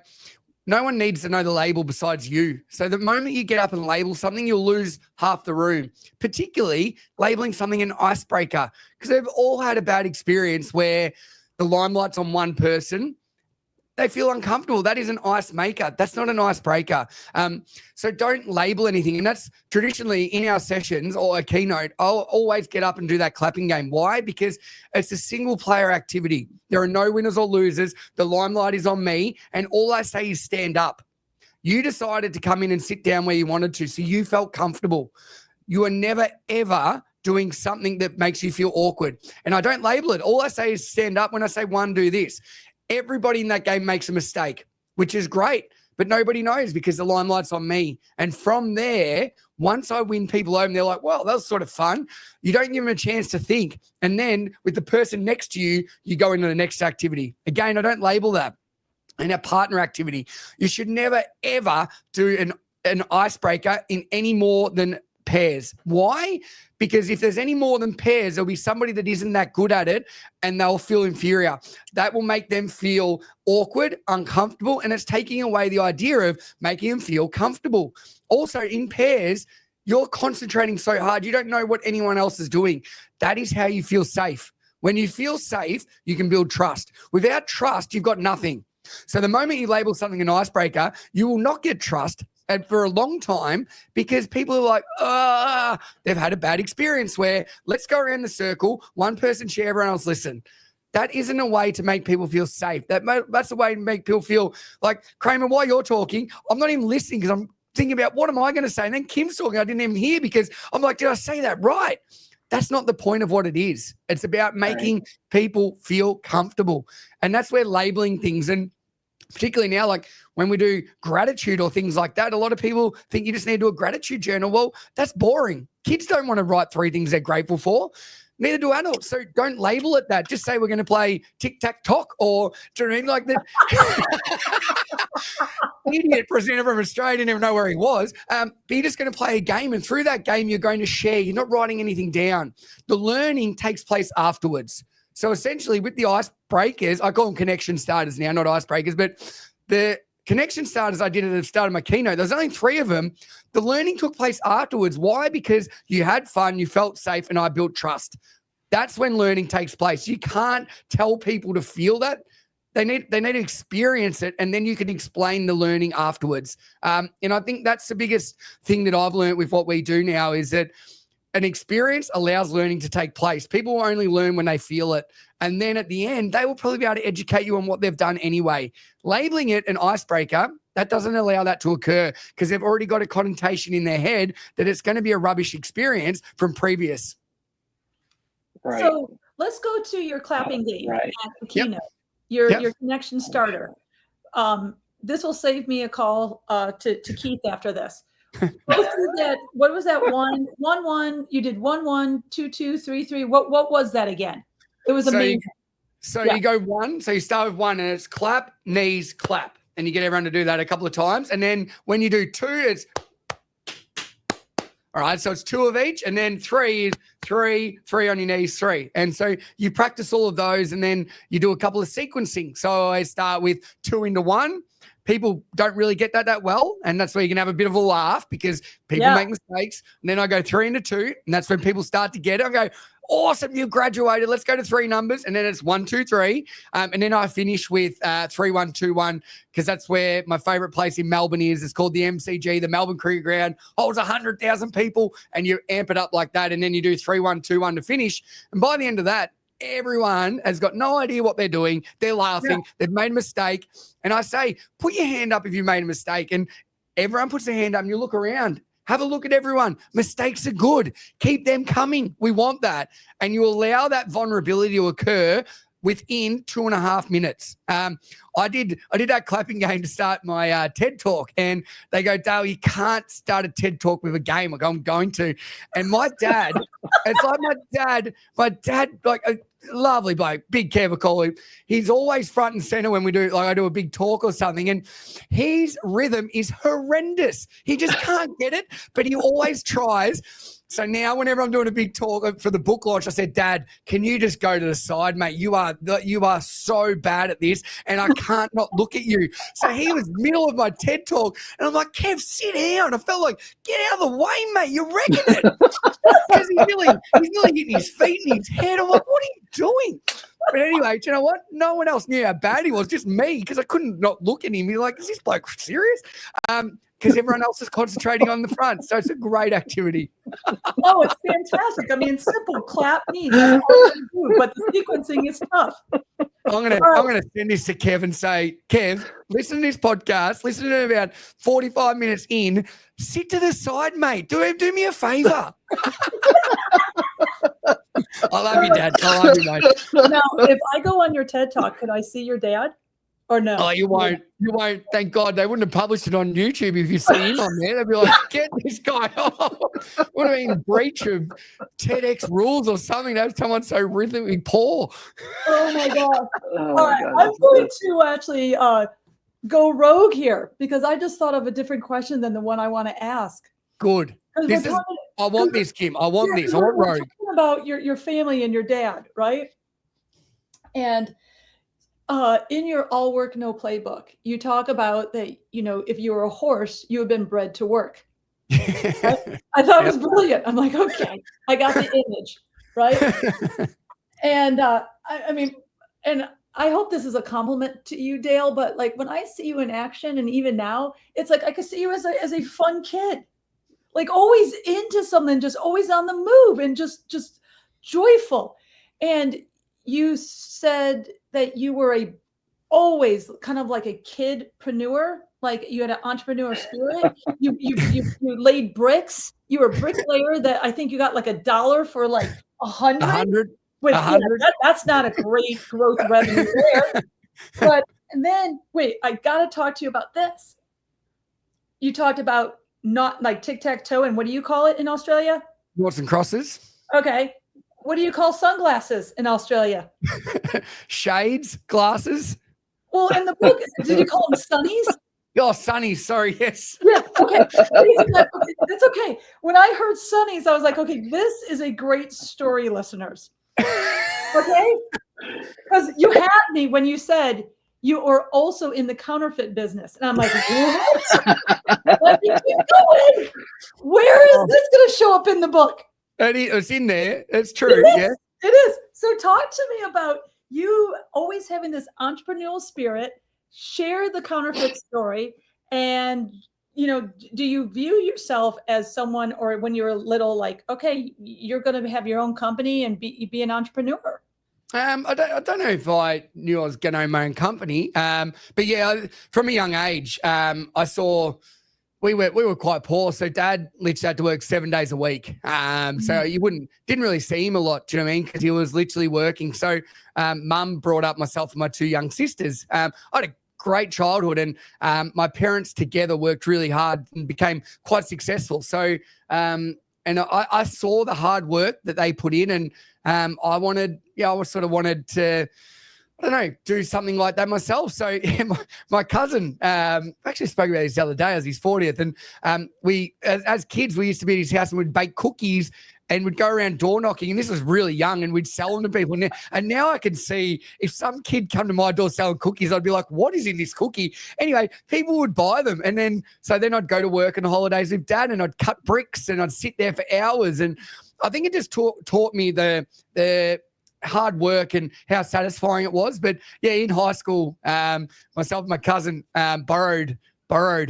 no one needs to know the label besides you. So the moment you get up and label something, you'll lose half the room, particularly labeling something an icebreaker, because they've all had a bad experience where the limelight's on one person. They feel uncomfortable. That is an ice maker. That's not an icebreaker. So don't label anything. And that's traditionally in our sessions or a keynote, I'll always get up and do that clapping game. Why? Because it's a single player activity. There are no winners or losers. The limelight is on me. And all I say is stand up. You decided to come in and sit down where you wanted to. So you felt comfortable. You are never, ever doing something that makes you feel awkward. And I don't label it. All I say is stand up. When I say 1, do this. Everybody in that game makes a mistake, which is great, but nobody knows because the limelight's on me. And from there, once I win people over, they're like, well, that was sort of fun. You don't give them a chance to think. And then with the person next to you, you go into the next activity. Again, I don't label that. And a partner activity. You should never, ever do an icebreaker in any more than pairs. Why? Because if there's any more than pairs, there'll be somebody that isn't that good at it and they'll feel inferior. That will make them feel awkward, uncomfortable, and it's taking away the idea of making them feel comfortable. Also, in pairs, you're concentrating so hard, you don't know what anyone else is doing. That is how you feel safe. When you feel safe, you can build trust. Without trust, you've got nothing. So the moment you label something an icebreaker, you will not get trust. And for a long time, because people are like, they've had a bad experience where let's go around the circle, one person share, everyone else listen. That isn't a way to make people feel safe. That's a way to make people feel like, Kramer, while you're talking, I'm not even listening because I'm thinking about what am I going to say? And then Kim's talking, I didn't even hear because I'm like, did I say that right? That's not the point of what it is. It's about making people feel comfortable. And that's where labeling things, and particularly now, like when we do gratitude or things like that, a lot of people think you just need to do a gratitude journal. Well, that's boring. Kids don't want to write 3 things they're grateful for. Neither do adults. So don't label it that. Just say we're going to play tic-tac-toc, or do you know what I mean? Like that idiot presenter from Australia didn't even know where he was. But you're just going to play a game, and through that game, you're going to share. You're not writing anything down. The learning takes place afterwards. So essentially with the icebreakers, I call them connection starters now, not icebreakers, but the connection starters I did at the start of my keynote, there's only 3 of them. The learning took place afterwards. Why? Because you had fun, you felt safe, and I built trust. That's when learning takes place. You can't tell people to feel that. They need to experience it, and then you can explain the learning afterwards. And I think that's the biggest thing that I've learned with what we do now is that an experience allows learning to take place. People will only learn when they feel it. And then at the end, they will probably be able to educate you on what they've done anyway. Labeling it an icebreaker, that doesn't allow that to occur because they've already got a connotation in their head that it's going to be a rubbish experience from previous. Right. So let's go to your clapping game Right. at the keynote, your connection starter. This will save me a call to Keith after this. Go through that. What was that? 1-1. You did 1-1, 2-2, 3-3. What was that again? It was amazing. You go 1. So you start with 1 and it's clap, knees, clap. And you get everyone to do that a couple of times. And then when you do 2, it's all right. So it's 2 of each. And then 3 is 3 on your knees, 3. And so you practice all of those and then you do a couple of sequencing. So I start with 2 into 1. People don't really get that well. And that's where you can have a bit of a laugh because people make mistakes. And then I go 3 into 2. And that's when people start to get it. I go, awesome, you've graduated. Let's go to 3 numbers. And then it's 1, 2, 3. And then I finish with 3, 1, 2, 1, because that's where my favorite place in Melbourne is. It's called the MCG, the Melbourne Cricket Ground. Holds 100,000 people and you amp it up like that. And then you do 3, 1, 2, 1 to finish. And by the end of that, everyone has got no idea what they're doing. They're laughing. They've made a mistake. And I say, put your hand up if you made a mistake. And everyone puts their hand up and you look around. Have a look at everyone. Mistakes are good. Keep them coming. We want that. And you allow that vulnerability to occur within 2.5 minutes. I did that clapping game to start my TED Talk, and they go, Dale, you can't start a TED Talk with a game. I go, I'm going to. And my dad, it's like my dad, like a lovely bloke, big Kev, I call him. He's always front and center when we do, like I do a big talk or something, and his rhythm is horrendous. He just can't get it, but he always tries. So now whenever I'm doing a big talk for the book launch, I said, Dad, can you just go to the side, mate? You are so bad at this and I can't not look at you. So he was middle of my TED Talk and I'm like, Kev, sit down. I felt like, get out of the way, mate. You're wrecking it. Because he's nearly hitting his feet and his head. I'm like, what are you doing? But anyway, do you know what? No one else knew how bad he was, just me, because I couldn't not look at him. You're like, is this bloke serious? Because everyone else is concentrating on the front. So it's a great activity. Oh, it's fantastic. I mean, simple clap knees. That's all you do, but the sequencing is tough. I'm gonna send this to Kev and say, Kev, listen to this podcast. Listen to it about 45 minutes in. Sit to the side, mate. Do me a favor. I love you, Dad. I love you, mate. Now, if I go on your TED Talk, could I see your dad? Or no? Oh, you won't. You won't. Thank God they wouldn't have published it on YouTube if you see him on there. They'd be like, get this guy off. Would have been breach of TEDx rules or something. That someone's so rhythmically poor. Oh my God. All right. I'm going to actually go rogue here because I just thought of a different question than the one I want to ask. Good. I want this, Kim. I want this. I want rogue. Talking about your family and your dad, right? And in your all work, no play book, you talk about that, if you were a horse, you have been bred to work. Right? I thought it was brilliant. I'm like, okay, I got the image, right? And I mean, and I hope this is a compliment to you, Dale, but like when I see you in action and even now, it's like I could see you as a fun kid, like always into something, just always on the move and just joyful. And you said that you were always kind of like a kidpreneur, like you had an entrepreneur spirit. You laid bricks. You were a bricklayer that I think you got like $1 for like 100. That's not a great growth revenue there. But and then wait, I got to talk to you about this. You talked about not like tic-tac-toe, and what do you call it in Australia? Noughts and crosses. Okay. What do you call sunglasses in Australia? Shades, glasses. Well, in the book, did you call them sunnies? Oh, sunnies. Sorry, yes. Yeah, okay. That's okay. When I heard sunnies, I was like, okay, this is a great story, listeners. Okay? Because you had me when you said you are also in the counterfeit business. And I'm like, what? Let me keep going. Where is this going to show up in the book? It's in there. It's true. Yeah, it is. So talk to me about you always having this entrepreneurial spirit, share the counterfeit story, and do you view yourself as someone, or when you're little, like, okay, you're going to have your own company and be an entrepreneur? I don't know if I knew I was going to own my own company, but yeah, from a young age, I saw we were quite poor, so Dad literally had to work 7 days a week. So you didn't really see him a lot. Do you know what I mean? Because he was literally working. So Mum brought up myself and my two young sisters. I had a great childhood, and my parents together worked really hard and became quite successful. So and I saw the hard work that they put in, and I wanted to, I don't know, do something like that myself. So yeah, my cousin actually spoke about this the other day as his 40th. And we, as kids, we used to be at his house and we'd bake cookies and we'd go around door knocking. And this was really young, and we'd sell them to people. And now I can see if some kid come to my door selling cookies, I'd be like, what is in this cookie? Anyway, people would buy them. And then I'd go to work on the holidays with Dad, and I'd cut bricks and I'd sit there for hours. And I think it just taught me the hard work and how satisfying it was. But yeah, in high school, myself and my cousin borrowed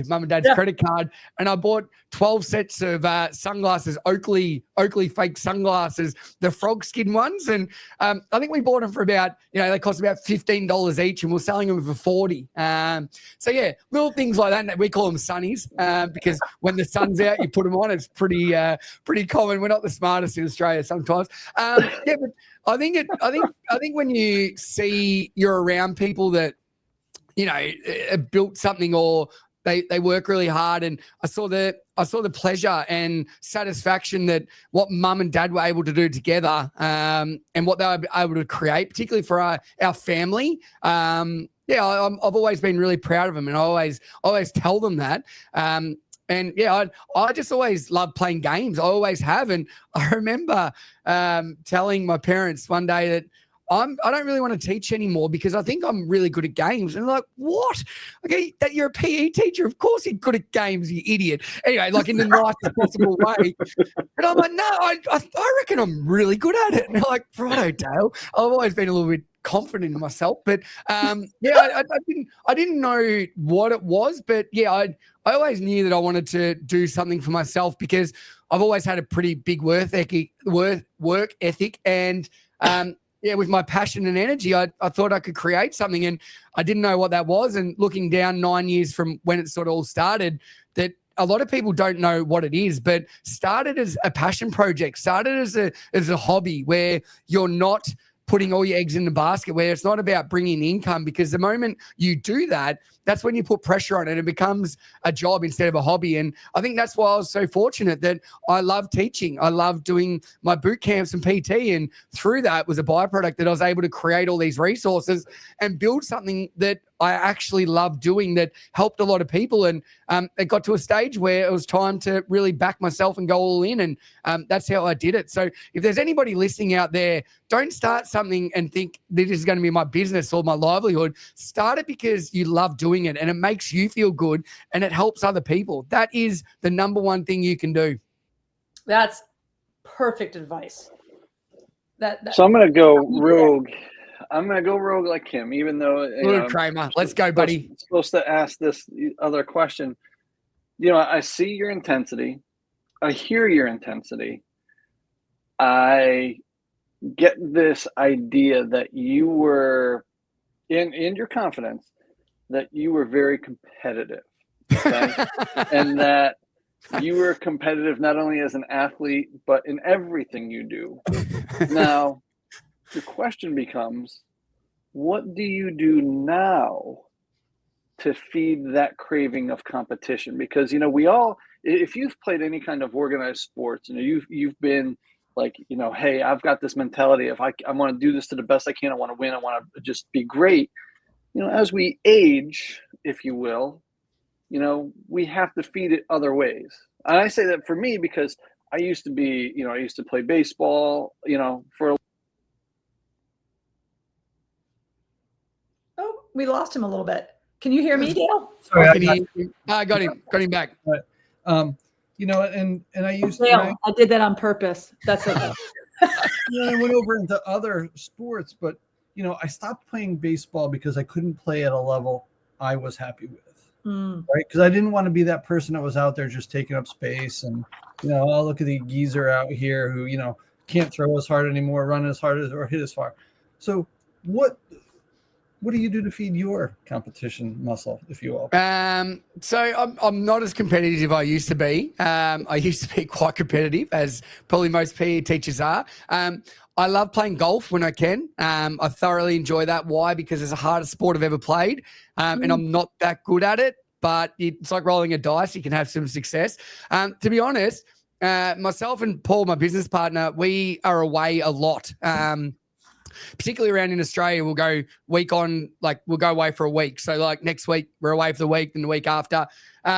Mum and Dad's credit card, and I bought 12 sets of sunglasses, Oakley fake sunglasses, the frog skin ones. And I think we bought them for about, they cost about $15 each, and we're selling them for 40. So yeah, little things like that. We call them sunnies because when the sun's out, you put them on. It's pretty common. We're not the smartest in Australia sometimes. Yeah, but I think when you see you're around people that, built something, or they work really hard, and I saw the pleasure and satisfaction that what Mum and Dad were able to do together, and what they were able to create, particularly for our family. I've always been really proud of them, and I always tell them that. And yeah, I just always loved playing games. I always have. And I remember telling my parents one day that I don't really want to teach anymore because I think I'm really good at games. And they're like, what? Okay, that you're a PE teacher. Of course you're good at games, you idiot. Anyway, like in the nicest possible way. And I'm like, no, I reckon I'm really good at it. And they're like, righto, Dale. I've always been a little bit confident in myself. But I didn't know what it was. But yeah, I always knew that I wanted to do something for myself because I've always had a pretty big work ethic. And with my passion and energy, I thought I could create something, and I didn't know what that was. And looking down 9 years from when it sort of all started, that a lot of people don't know what it is, but started as a passion project, started as a hobby where you're not putting all your eggs in the basket, where it's not about bringing income, because the moment you do that, that's when you put pressure on it. It becomes a job instead of a hobby. And I think that's why I was so fortunate that I love teaching. I love doing my boot camps and PT. And through that was a byproduct that I was able to create all these resources and build something that I actually love doing that helped a lot of people. And it got to a stage where it was time to really back myself and go all in. And that's how I did it. So if there's anybody listening out there, don't start something and think this is going to be my business or my livelihood. Start it because you love doing it and it makes you feel good and it helps other people. That is the number one thing you can do. That's perfect advice. So I'm going to go rogue. I'm going to go rogue like him, even though Kramer. Let's go, buddy. I'm supposed to ask this other question. I see your intensity. I hear your intensity. I get this idea that you were in your confidence, that you were very competitive, okay? And that you were competitive not only as an athlete, but in everything you do. Now, the question becomes, what do you do now to feed that craving of competition? Because, we all, if you've played any kind of organized sports, you've been like, hey, I've got this mentality of I want to do this to the best I can. I want to win. I want to just be great. As we age, if you will, we have to feed it other ways. And I say that for me because I used to play baseball, for a we lost him a little bit. Can you hear me, Dale? Sorry, I got him back. But, and I used Dale, I did that on purpose. That's okay. I went over into other sports, but I stopped playing baseball because I couldn't play at a level I was happy with. right? Because I didn't want to be that person that was out there just taking up space and, oh, look at the geezer out here who, can't throw as hard anymore, run as hard as, or hit as far. So what do you do to feed your competition muscle, if you will? So I'm not as competitive as I used to be. I used to be quite competitive, as probably most PE teachers are. I love playing golf when I can. I thoroughly enjoy that. Why? Because it's the hardest sport I've ever played, and I'm not that good at it. But it's like rolling a dice. You can have some success. To be honest, myself and Paul, my business partner, we are away a lot. Particularly around in Australia, we'll go we'll go away for a week. So like next week, we're away for the week, and the week after.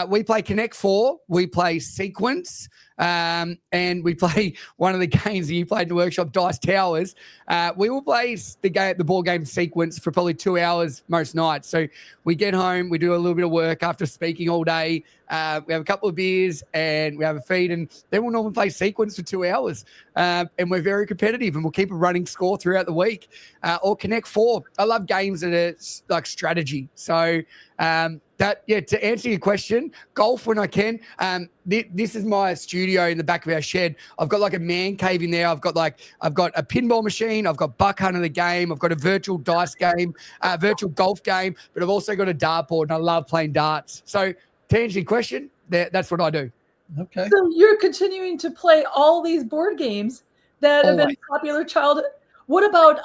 We play Connect 4, we play Sequence, and we play one of the games that you played in the workshop, Dice Towers. We will play the board game Sequence for probably 2 hours most nights. So we get home, we do a little bit of work after speaking all day. We have a couple of beers and we have a feed, and then we'll normally play Sequence for 2 hours. And we're very competitive, and we'll keep a running score throughout the week. Or Connect 4. I love games that are like strategy. So to answer your question, golf when I can. This is my studio in the back of our shed. I've got like a man cave in there. I've got a pinball machine. I've got Buck Hunter the game. I've got a virtual dice game, virtual golf game, but I've also got a dartboard, and I love playing darts. So to answer your question, that's what I do. Okay. So you're continuing to play all these board games that have been Always. popular childhood. What about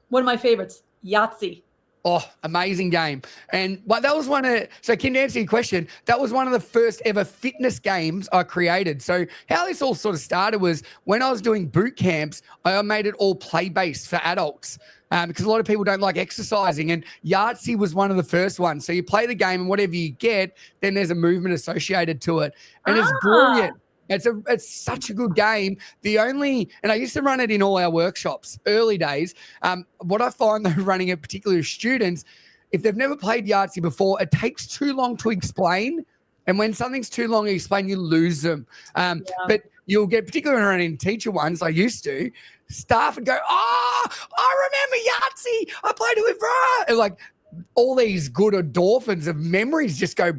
one of my favorites, Yahtzee? Oh, amazing game. And that was Kim, to answer your question, that was one of the first ever fitness games I created. So how this all sort of started was when I was doing boot camps, I made it all play-based for adults. Because a lot of people don't like exercising, and Yahtzee was one of the first ones. So you play the game, and whatever you get, then there's a movement associated to it. And it's brilliant. It's such a good game. And I used to run it in all our workshops, early days. What I find though, running it particularly with students, if they've never played Yahtzee before, it takes too long to explain. And when something's too long to explain, you lose them. But you'll get, particularly when running teacher ones, I used to, staff and go, I remember Yahtzee. I played it with Ra. And like, all these good endorphins of memories just go,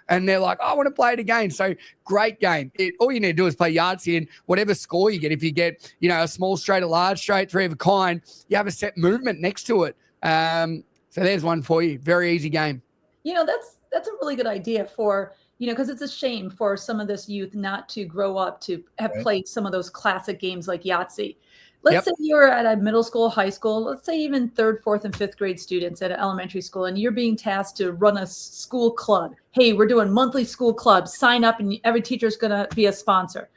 and they're like, I want to play it again. So great game. All you need to do is play Yahtzee, and whatever score you get, if you get, a small straight, a large straight, three of a kind, you have a set movement next to it. So there's one for you. Very easy game. That's a really good idea for, because it's a shame for some of this youth not to grow up to have played some of those classic games like Yahtzee. Let's say you're at a middle school, high school, let's say even 3rd, 4th, and 5th grade students at an elementary school, and you're being tasked to run a school club. Hey, we're doing monthly school clubs. Sign up, and every teacher is going to be a sponsor.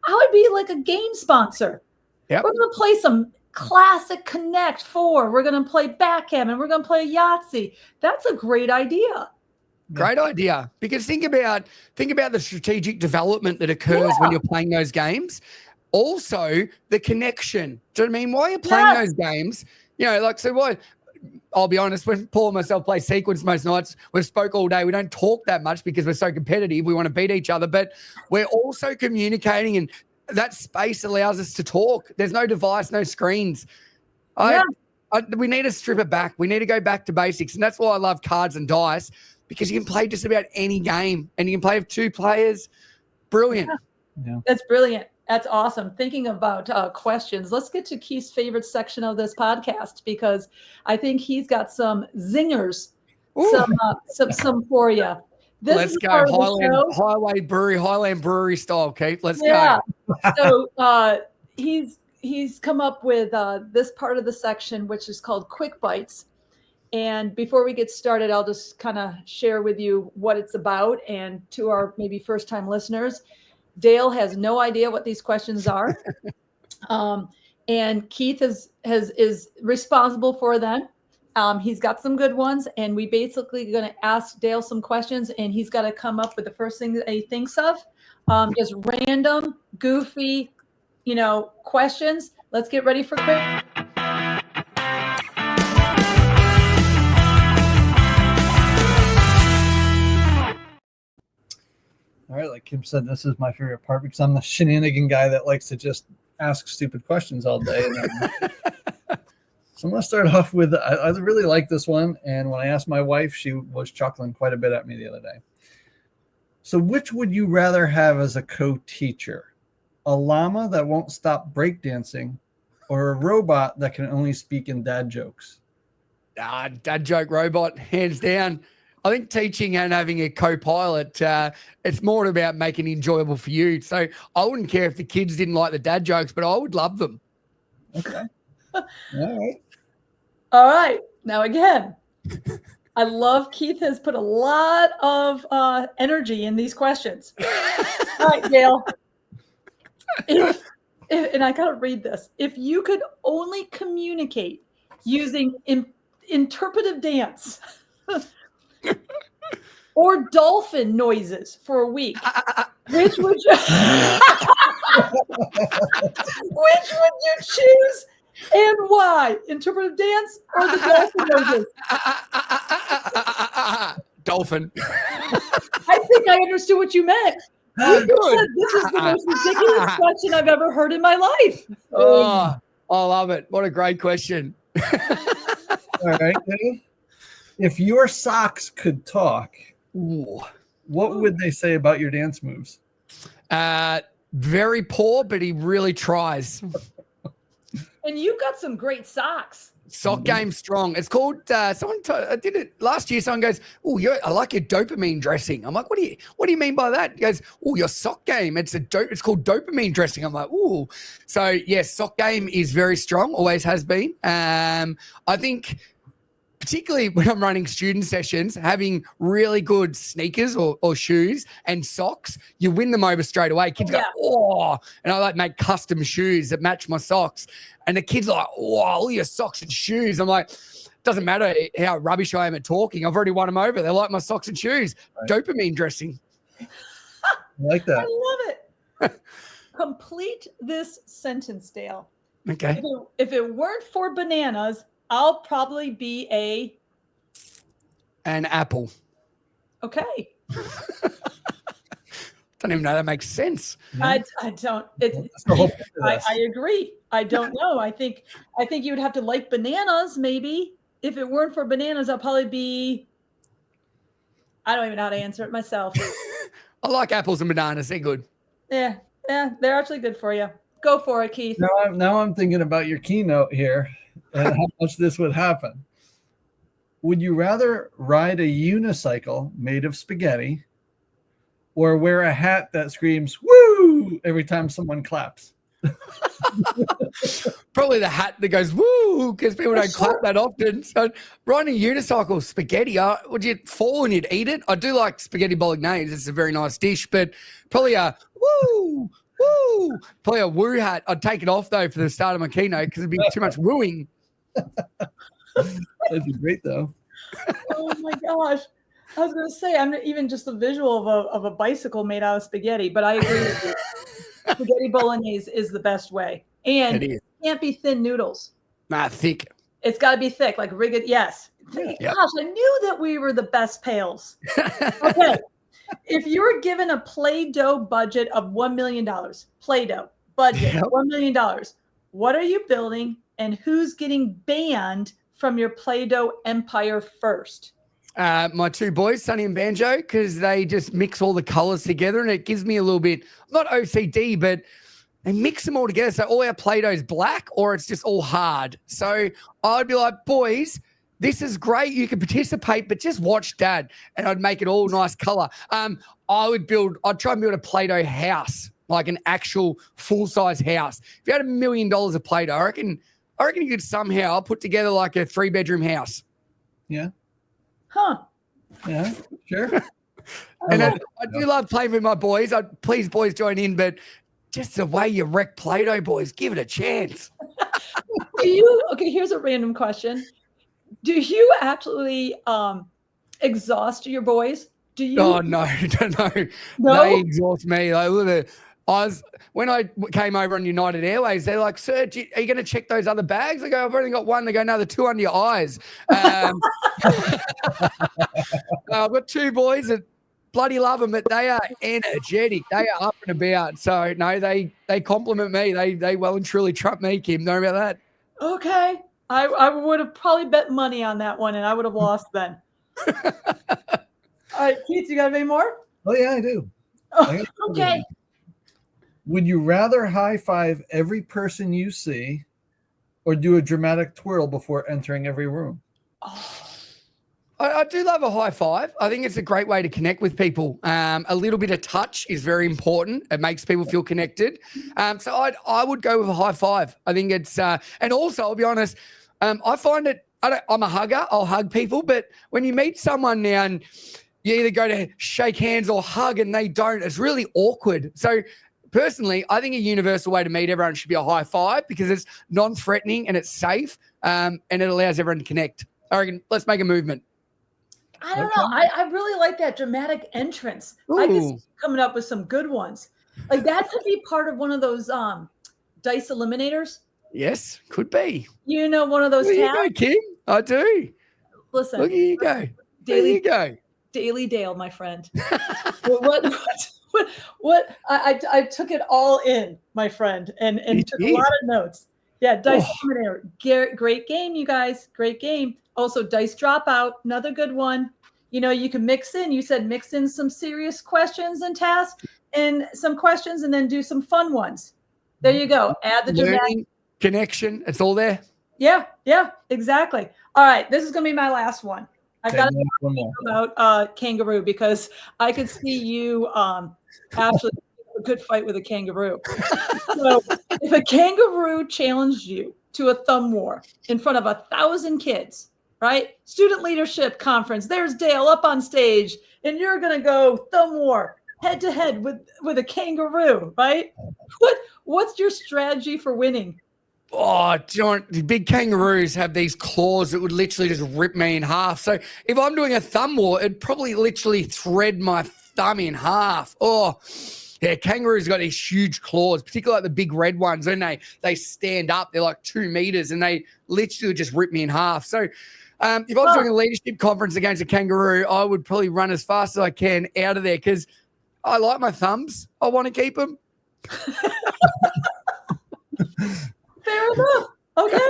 I would be like a game sponsor. Yep. We're going to play some classic Connect 4. We're going to play backgammon. We're going to play Yahtzee. That's a great idea. Great idea. Because think about the strategic development that occurs when you're playing those games. Also, the connection. Do you know what I mean? While you're playing those games, I'll be honest, when Paul and myself play Sequence most nights, we spoke all day. We don't talk that much because we're so competitive. We want to beat each other, but we're also communicating, and that space allows us to talk. There's no device, no screens. We need to strip it back. We need to go back to basics, and that's why I love cards and dice, because you can play just about any game, and you can play with 2 players. Brilliant. Yeah. That's brilliant. That's awesome. Thinking about questions, let's get to Keith's favorite section of this podcast, because I think he's got some zingers, some for you. Let's go Highland Brewery style, Keith. Let's go. So he's come up with this part of the section, which is called Quick Bites. And before we get started, I'll just kind of share with you what it's about. And to our maybe first-time listeners, Dale has no idea what these questions are. And Keith is responsible for them. He's got some good ones, and we basically going to ask Dale some questions, and he's got to come up with the first thing that he thinks of. Just random, goofy, questions. Let's get ready for quick. All right, like Kim said, this is my favorite part because I'm the shenanigan guy that likes to just ask stupid questions all day. So I'm going to start off with, I really like this one. And when I asked my wife, she was chuckling quite a bit at me the other day. So which would you rather have as a co-teacher? A llama that won't stop breakdancing or a robot that can only speak in dad jokes? Dad joke robot, hands down. I think teaching and having a co-pilot, it's more about making it enjoyable for you. So I wouldn't care if the kids didn't like the dad jokes, but I would love them. Okay. All right. All right. Now, again, I love Keith has put a lot of energy in these questions. All right, Dale. And I got to read this. If you could only communicate using interpretive dance or dolphin noises for a week, which would you choose and why? Interpretive dance or the dolphin noises? Dolphin. I think I understood what you meant. Good. This is the most ridiculous question I've ever heard in my life. Oh, I love it. What a great question. All right. If your socks could talk, what would they say about your dance moves? Very poor, but he really tries. And you've got some great socks. Sock game strong. It's called, I did it last year. Someone goes, oh, I like your dopamine dressing. I'm like, what do you mean by that? He goes, oh, your sock game. It's called dopamine dressing. I'm like, oh. So yes, sock game is very strong, always has been. I think particularly when I'm running student sessions, having really good sneakers or shoes and socks, you win them over straight away. Kids go, oh, and I like make custom shoes that match my socks. And the kids are like, oh, all your socks and shoes. I'm like, doesn't matter how rubbish I am at talking. I've already won them over. They like my socks and shoes. Right. Dopamine dressing. I like that. I love it. Complete this sentence, Dale. Okay. If it weren't for bananas, I'll probably be an apple. Okay. Don't even know that makes sense. I don't. I agree. I don't know. I think you would have to like bananas. Maybe if it weren't for bananas, I'll probably be. I don't even know how to answer it myself. I like apples and bananas. They're good. Yeah, they're actually good for you. Go for it, Keith. Now I'm thinking about your keynote here and how much this would happen. Would you rather ride a unicycle made of spaghetti or wear a hat that screams woo every time someone claps? Probably the hat that goes woo, because people don't clap that often. So riding a unicycle, spaghetti, would you fall and you'd eat it? I do like spaghetti bolognese. It's a very nice dish, but probably a woo, woo, probably a woo hat. I'd take it off though for the start of my keynote because it'd be too much wooing. That'd be great though. Oh my gosh. I was going to say, I'm even just a visual of a bicycle made out of spaghetti, but I agree with you. Spaghetti bolognese is the best way. And it can't be thin noodles. Nah, thick. It's got to be thick, like rigged. Yes. Yep. Gosh, I knew that we were the best pals. Okay. If you were given a Play-Doh budget of $1 million, Play-Doh budget, $1 million, what are you building and who's getting banned from your Play-Doh empire first? My two boys, Sonny and Banjo, because they just mix all the colors together and it gives me a little bit, not OCD, but they mix them all together. So all our Play-Doh is black or it's just all hard. So I'd be like, boys, this is great. You can participate, but just watch Dad. And I'd make it all nice color. I'd try and build a Play-Doh house, like an actual full-size house. If you had $1 million of Play-Doh, I reckon you could somehow put together like a 3-bedroom house. Yeah. Huh. Yeah, sure. And I do love playing with my boys. Please, boys, join in. But just the way you wreck Play-Doh, boys, give it a chance. Okay, here's a random question. Do you actually exhaust your boys? Do you? Oh, no. They exhaust me. When I came over on United Airways, they're like, sir, are you going to check those other bags? I go, I've only got one. They go, no, the two under your eyes. I've got two boys that bloody love them, but they are energetic. They are up and about. So, no, they compliment me. They well and truly trump me, Kim. Know about that? Okay. I would have probably bet money on that one, and I would have lost then. All right, Keith, you got any more? Oh yeah, I do. Oh, okay. Would you rather high five every person you see, or do a dramatic twirl before entering every room? Oh. I do love a high five. I think it's a great way to connect with people. A little bit of touch is very important. It makes people feel connected. So I would go with a high five. I think it's and also I'll be honest, I find it. I'm a hugger. I'll hug people, but when you meet someone now and you either go to shake hands or hug and they don't, it's really awkward. So personally, I think a universal way to meet everyone should be a high five because it's non-threatening and it's safe and it allows everyone to connect. I reckon let's make a movement. I don't know. I really like that dramatic entrance. Ooh. I guess coming up with some good ones. Like that could be part of one of those dice eliminators. Yes, could be. You know, one of those There tabs. you go, Kim. I do. Listen. Look, here you go. Daily, there you go. Daily Dale, my friend. what I took it all in, my friend, and took a lot of notes. Yeah, Dice Eliminator. Great game, you guys. Great game. Also, Dice Dropout, another good one. You know, you can mix in some serious questions and tasks and some questions and then do some fun ones. There you go. Add the dramatic connection. It's all there. Yeah, exactly. All right, this is going to be my last one. I've got to talk about kangaroo because I could see you actually a good fight with a kangaroo. So if a kangaroo challenged you to a thumb war in front of 1,000 kids, right? Student leadership conference. There's Dale up on stage, and you're going to go thumb war head to head with a kangaroo, right? What's your strategy for winning? Oh, John, the big kangaroos have these claws that would literally just rip me in half. So if I'm doing a thumb war, it'd probably literally thread my thumb in half. Oh, yeah, kangaroos got these huge claws, particularly like the big red ones. And they stand up. They're like 2 meters, and they literally just rip me in half. So if I was doing a leadership conference against a kangaroo, I would probably run as fast as I can out of there because I like my thumbs. I want to keep them. Fair enough. Okay.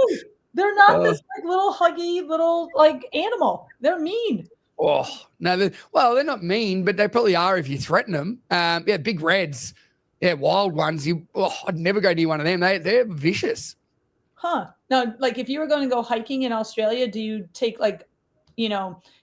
They're not this like little huggy little like animal. They're mean. Oh, no. They're not mean, but they probably are if you threaten them. Yeah, big reds. Yeah, wild ones. I'd never go near one of them. They're vicious. Huh. Now, like if you were going to go hiking in Australia, do you take like,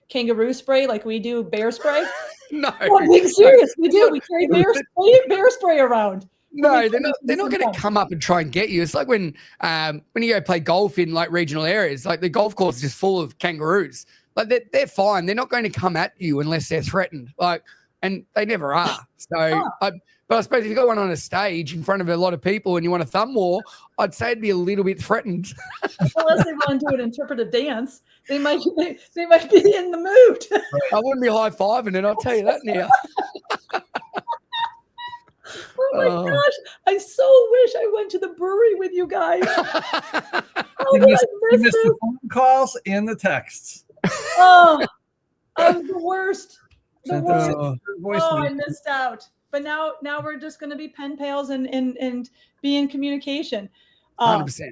kangaroo spray like we do bear spray? No. Oh, being serious. We do. We carry bear spray around. No, they're not going to come up and try and get you. It's like when you go play golf in like regional areas, like the golf course is just full of kangaroos. Like they're fine. They're not going to come at you unless they're threatened. Like, and they never are. So, but I suppose if you got one on a stage in front of a lot of people and you want a thumb war, I'd say it'd be a little bit threatened. Unless they want to do an interpretive dance, they might be in the mood. I wouldn't be high fiving it. I'll tell you that now. Oh my gosh, I so wish I went to the brewery with you guys. You missed the phone calls and the texts. Oh, I was the worst. The worst. I missed out. But now we're just going to be pen pals and be in communication. 100%.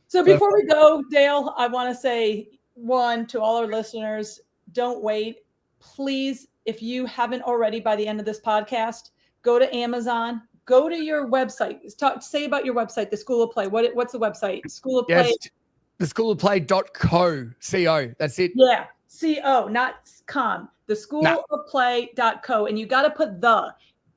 So before we go, Dale, I want to say one to all our listeners, don't wait. Please, if you haven't already by the end of this podcast, go to Amazon, go to your website. Say about your website, the School of Play. What's the website? School of Play. Yes, the schoolofplay.co. CO. That's it. Yeah. CO, not com. The schoolofplay.co. And you got to put the.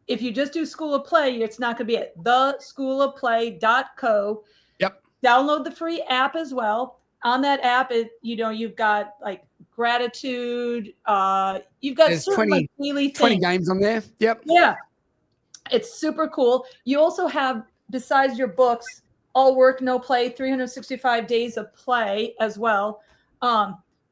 If you just do School of Play, it's not going to be it. The schoolofplay.co. Yep. Download the free app as well. On that app, you've got like gratitude. You've got There's certain 20 daily things. 20 games on there. Yep. Yeah. It's super cool. You also have, besides your books, All Work, No Play, 365 Days of Play as well.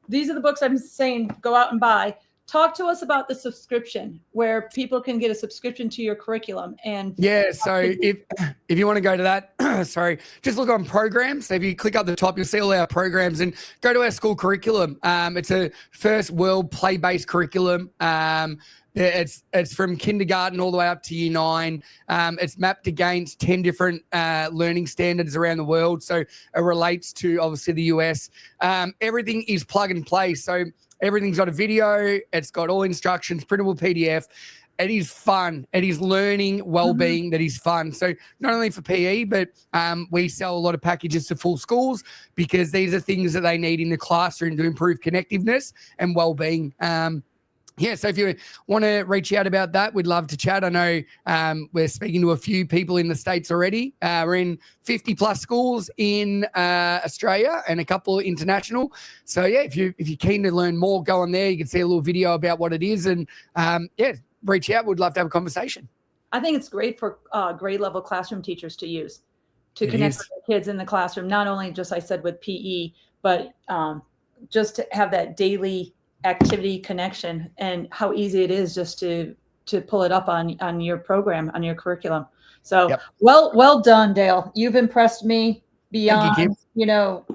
These are the books I'm saying go out and buy. talk to us about the subscription, where people can get a subscription to your curriculum. And yeah, so if you want to go to that, sorry, just look on programs. So if you click up the top, you'll see all our programs, and go to our school curriculum. It's a first world play-based curriculum. It's from kindergarten all the way up to year 9. It's mapped against 10 different learning standards around the world. So it relates to obviously the US. Everything is plug and play. So everything's got a video. It's got all instructions, printable PDF. It is fun. It is learning, well-being that is fun. So not only for PE, but we sell a lot of packages to full schools, because these are things that they need in the classroom to improve connectiveness and well-being. Yeah, so if you want to reach out about that, we'd love to chat. I know we're speaking to a few people in the States already. We're in 50 plus schools in Australia and a couple international. So yeah, if you're keen to learn more, go on there. You can see a little video about what it is, and yeah, reach out. We'd love to have a conversation. I think it's great for grade level classroom teachers to use to connect with the kids in the classroom. Not only just, I said, with PE, but just to have that daily activity connection, and how easy it is just to pull it up on your program, on your curriculum. So well done, Dale. You've impressed me beyond,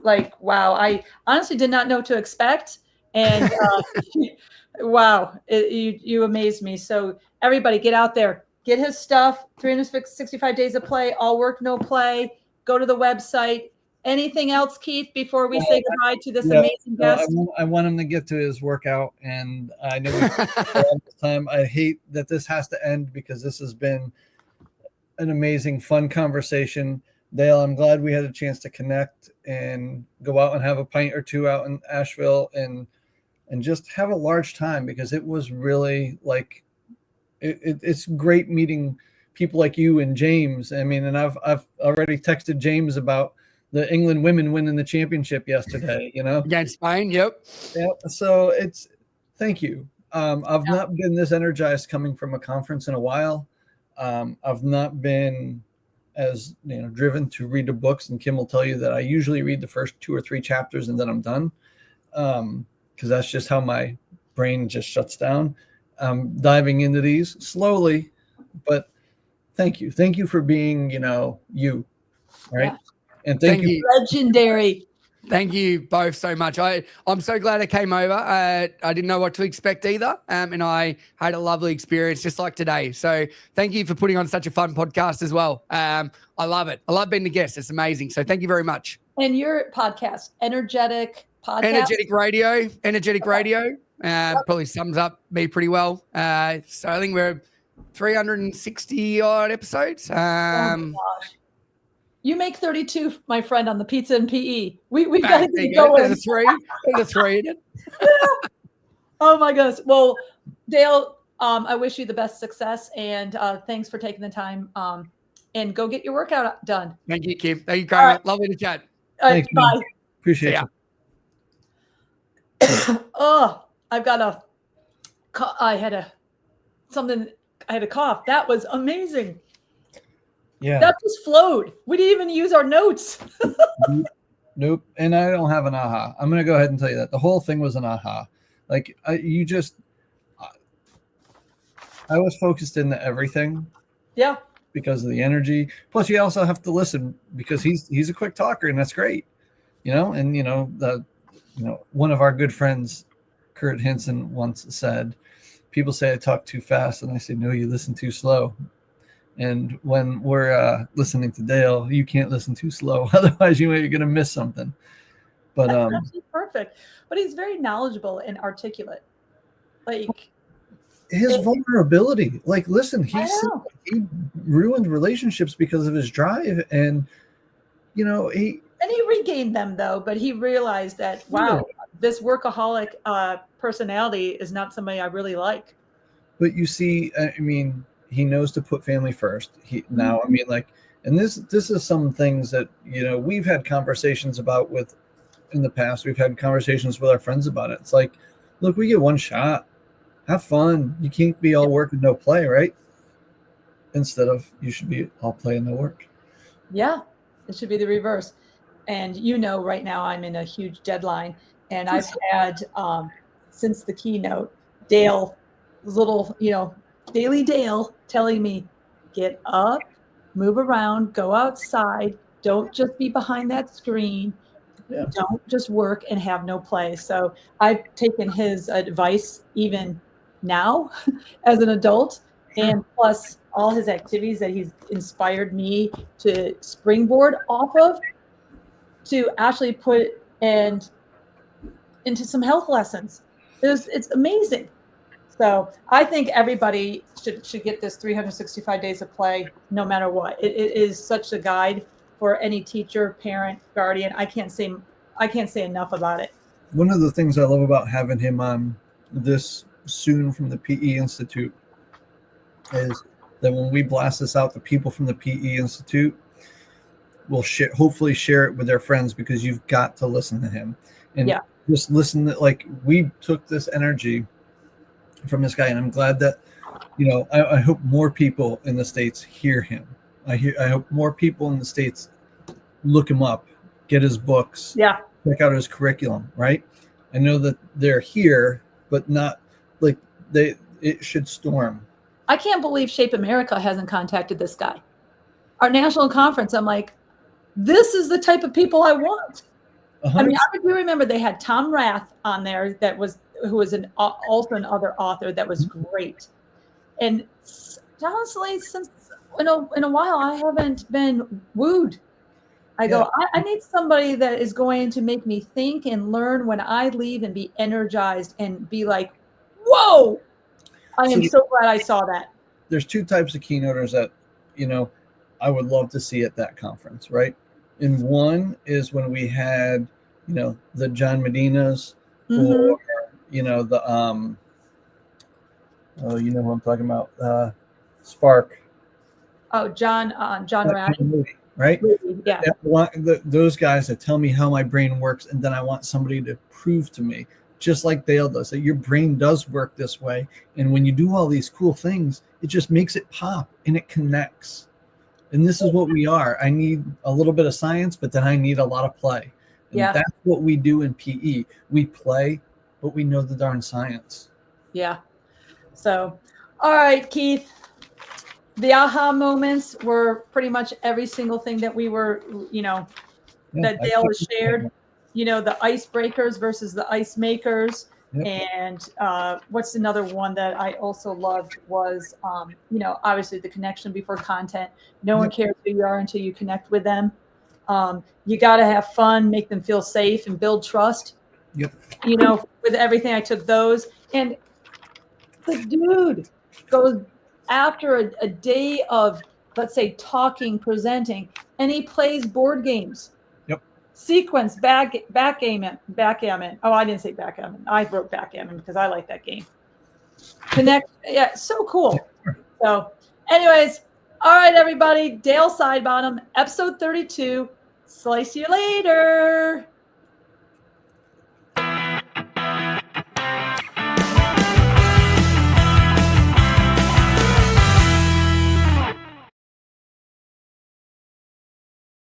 like, wow. I honestly did not know what to expect. And wow, you amazed me. So everybody, get out there, get his stuff. 365 days of play, all work, no play. Go to the website. Anything else, Keith, before we say goodbye to this amazing guest? I want him to get to his workout, and I know all this time. I hate that this has to end, because this has been an amazing, fun conversation. Dale, I'm glad we had a chance to connect and go out and have a pint or two out in Asheville, and just have a large time, because it was really like it's great meeting people like you and James. I mean, and I've already texted James about the England women winning the championship yesterday, Against Spain. Yep. So thank you. I've not been this energized coming from a conference in a while. I've not been as driven to read the books, and Kim will tell you that I usually read the first 2 or 3 chapters and then I'm done, because that's just how my brain just shuts down. Diving into these slowly, but thank you for being you, right? Yeah. And thank you. Legendary. Thank you both so much. I'm so glad I came over. I didn't know what to expect either, and I had a lovely experience just like today. So thank you for putting on such a fun podcast as well. I love it. I love being the guest. It's amazing. So thank you very much. And your podcast, Energetic Podcast? Energetic Radio. Probably sums up me pretty well. So I think we're 360 odd episodes. Oh my gosh. You make 32, my friend, on the pizza and PE. We've got to keep going. There's a three in it. Oh my goodness. Well, Dale, I wish you the best success, and thanks for taking the time. And go get your workout done. Thank you, Kim. Thank you, Kramer. Lovely to chat. Thank you. Bye. Appreciate you. Oh, I've got I had a cough. That was amazing. Yeah. That just flowed. We didn't even use our notes. Nope. And I don't have an aha. I'm going to go ahead and tell you that. The whole thing was an aha. Like I was focused into everything. Yeah. Because of the energy. Plus you also have to listen, because he's a quick talker, and that's great. And one of our good friends, Kurt Hinson, once said, people say I talk too fast, and I say, no, you listen too slow. And when we're listening to Dale, you can't listen too slow. Otherwise, you're going to miss something. But that's actually perfect. But he's very knowledgeable and articulate. Like his vulnerability. Like, listen, he ruined relationships because of his drive, and he regained them though. But he realized that this workaholic personality is not somebody I really like. But you see, I mean, he knows to put family first. And this is some things that, we've had conversations about in the past. We've had conversations with our friends about it. It's like, look, we get one shot. Have fun. You can't be all work and no play, right? Instead of you should be all play and no work. Yeah, it should be the reverse. And right now I'm in a huge deadline, and I've had since the keynote, Dale, little, Daily Dale telling me, get up, move around, go outside. Don't just be behind that screen. Yeah. Don't just work and have no play. So I've taken his advice even now as an adult, and plus all his activities that he's inspired me to springboard off of to actually put and into some health lessons. It's amazing. So I think everybody should get this 365 days of play, no matter what. It is such a guide for any teacher, parent, guardian. I can't say enough about it. One of the things I love about having him on this soon from the PE Institute is that when we blast this out, the people from the PE Institute will hopefully share it with their friends, because you've got to listen to him and just listen to, like, we took this energy from this guy, and I'm glad that, I hope more people in the States hear him. I hope more people in the States look him up, get his books, check out his curriculum, right? I know that they're here, but not like it should storm. I can't believe Shape America hasn't contacted this guy. Our national conference, I'm like, this is the type of people I want. 100%. I mean, I do remember they had Tom Rath on there who was also another author that was great. And honestly, since in a while, I haven't been wooed. I go, I need somebody that is going to make me think and learn when I leave and be energized and be like, whoa, I am so glad I saw that. There's two types of keynoters that, I would love to see at that conference, right? And one is when we had, the John Medinas, or, the, you know who I'm talking about, Spark. Oh, John Rad. Right? Yeah. Those guys that tell me how my brain works, and then I want somebody to prove to me, just like Dale does, that your brain does work this way. And when you do all these cool things, it just makes it pop and it connects. And this is what we are. I need a little bit of science, but then I need a lot of play. And that's what we do in PE. We play, but we know the darn science. Yeah. So, all right, Keith. The aha moments were pretty much every single thing that we were, that Dale has shared. The icebreakers versus the ice makers. Yep. And what's another one that I also loved was, obviously the connection before content. No one cares who you are until you connect with them. You got to have fun, make them feel safe, and build trust. Yep. With everything, I took those. And the dude goes after a day of, let's say, talking, presenting, and he plays board games. Sequence, backgammon. Oh, I didn't say backgammon. I wrote backgammon because I like that game. Connect. Yeah, so cool. So, anyways, all right, everybody. Dale Sidebottom, episode 32. Slice you later.